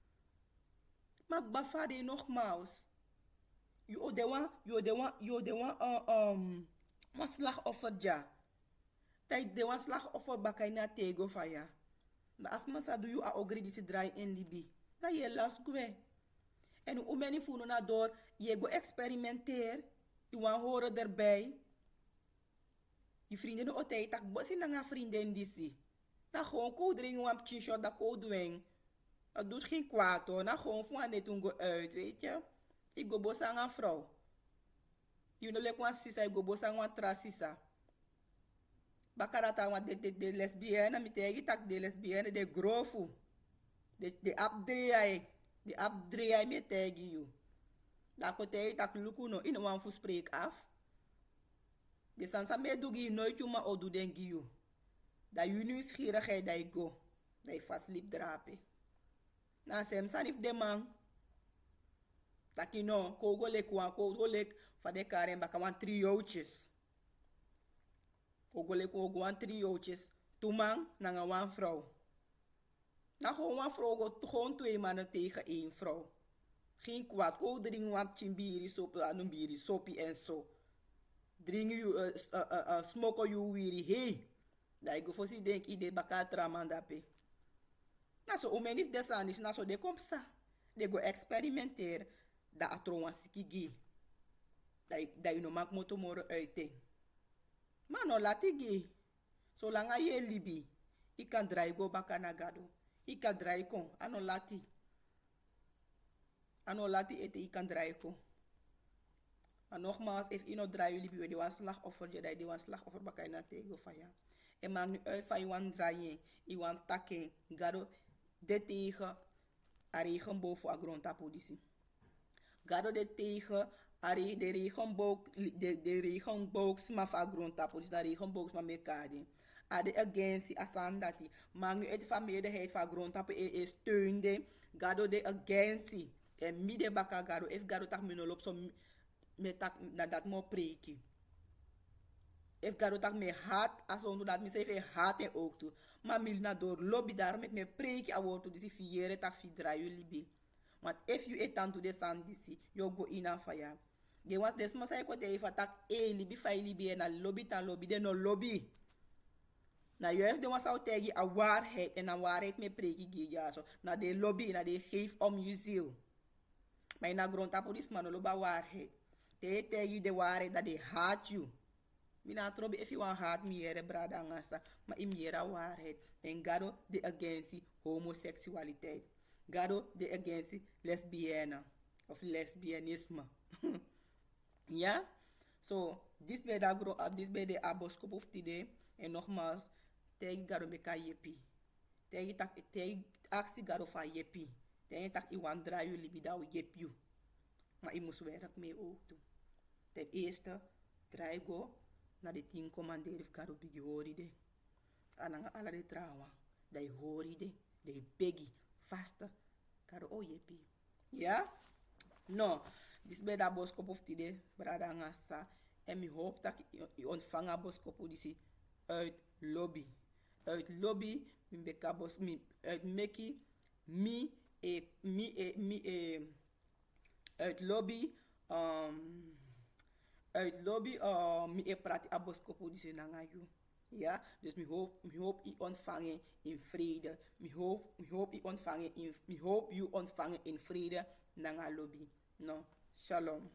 Speaker 1: Maar bafade nogmaals, je de wan slachtoffer ja, dat de wan slachtoffer bakay na tego faya. Maar als man sa doe je a ogri die se draai in libi. Dat je last kwe. En hoe many voelen na door, je go experimenteer. Je wan horen erbij. Je vrienden no otei tak bosi na nga vriendin disi. Na gewoon koudring een t-shirt dat koudwing. Het doet geen kwaad hoor. Na gewoon voor net een go uit, weet je. Ik go bosa aan vrouw. Je no lek wan sisa, ik go bosa aan trasisa. Bakarata wan de lesbienne, mi tegi tak de lesbienne de grofu. De abdreai. De abdreai me tegi you. Da ko tegi tak luku no, in wan fu spreek af. De sansa me doegi nooit je ma odu den giyu. Da je nieuwsgierigheid dat je go. Dat je vast liep drapen. Na sem sanif de man. Dat je no, kogo lek van de karen baka wan triootjes. Kogo lek wan triootjes. Toeman na wan vrouw. Na gewoon wan vrouw go, gewoon 2 mannen tegen 1 vrouw. Geen kwaad. Ko dring wan chimbiri sopi, anumbiri sopi en zo. Drink you, smoke you wiri, hey. Dat ik voor si denk ide baka tramandape. Na so omenif desanif, na so de kom sa. De go experimenteren. Dat atrouwan sikigi. Dat je no mak motomoro uiting. Maar no latigi. Zolang je libi. Ik kan draai go baka na gado. Ik kan draai kon. Ano lati. Ano lati ete ik kan draai kon. Maar nogmaals, if je no draai jullie bij de wan slachtoffer, je die wan slachtoffer bakay na tego van ja. En maak nu uit van je wan draaien, je wan takken, gado de tegen, a regenboog voor a grondtapolitie. Gado de tegen, de regenboog smaf a grondtapolitie, de regenboog smaf mekade. A de agency asandati, maak nu uit van meerderheid van grondtapolitie is steunde, gado de agency. En midden baka gado, if gado tak minolop so me tak na dat mo preki. If gado tak me hat, aso dat me sef hat en ook toe. Maar mil na door lobby daar met me preki a woord disi fiere tak fi draai libi. Want if you etan to de san disi, you go in a fire. De was des mo say ko te ifa tak libi fai libi en a lobby tan lobby de no lobby. Na juist de was zou tegi a waarheid en a waarheid me preki gija so. Na de lobby, na de geef om je ziel. Maar na grond tapolis man loba waarheid. They tell you the waarheid dat they haat you. Mina trobi if you want haat miere brada ngasa, maar in miera waarheid. En gado de against homoseksualiteit. Gado de against lesbienne of lesbianisme. Ja? So, this be da grow up, this be de aboskop of today. En nogmaals, tegi gado meka yepi. Tegi aksi gado fa yepi. Tegi tak iwan draai you libi da yep you. Maar je moest werk mee ook doen. Ten eerste, draai go naar de 10 commanderen of karo bigi hori de. En dan alle de trouwen. Dat je hori de. Dat je bigi vaste. Karo o jepi. Ja? No. Dis bij dat boskop of tide. Brada ngasa. En ik hoop dat je ontvangt boskop of die uit lobby. Uit lobby. Uit meki. Uit lobby, mi prati aboskopo die ze nangayu. Ja, dus mi hoop I ontvangen in vrede. Mi hoop I ontvangen in vrede nanga lobby. No, shalom.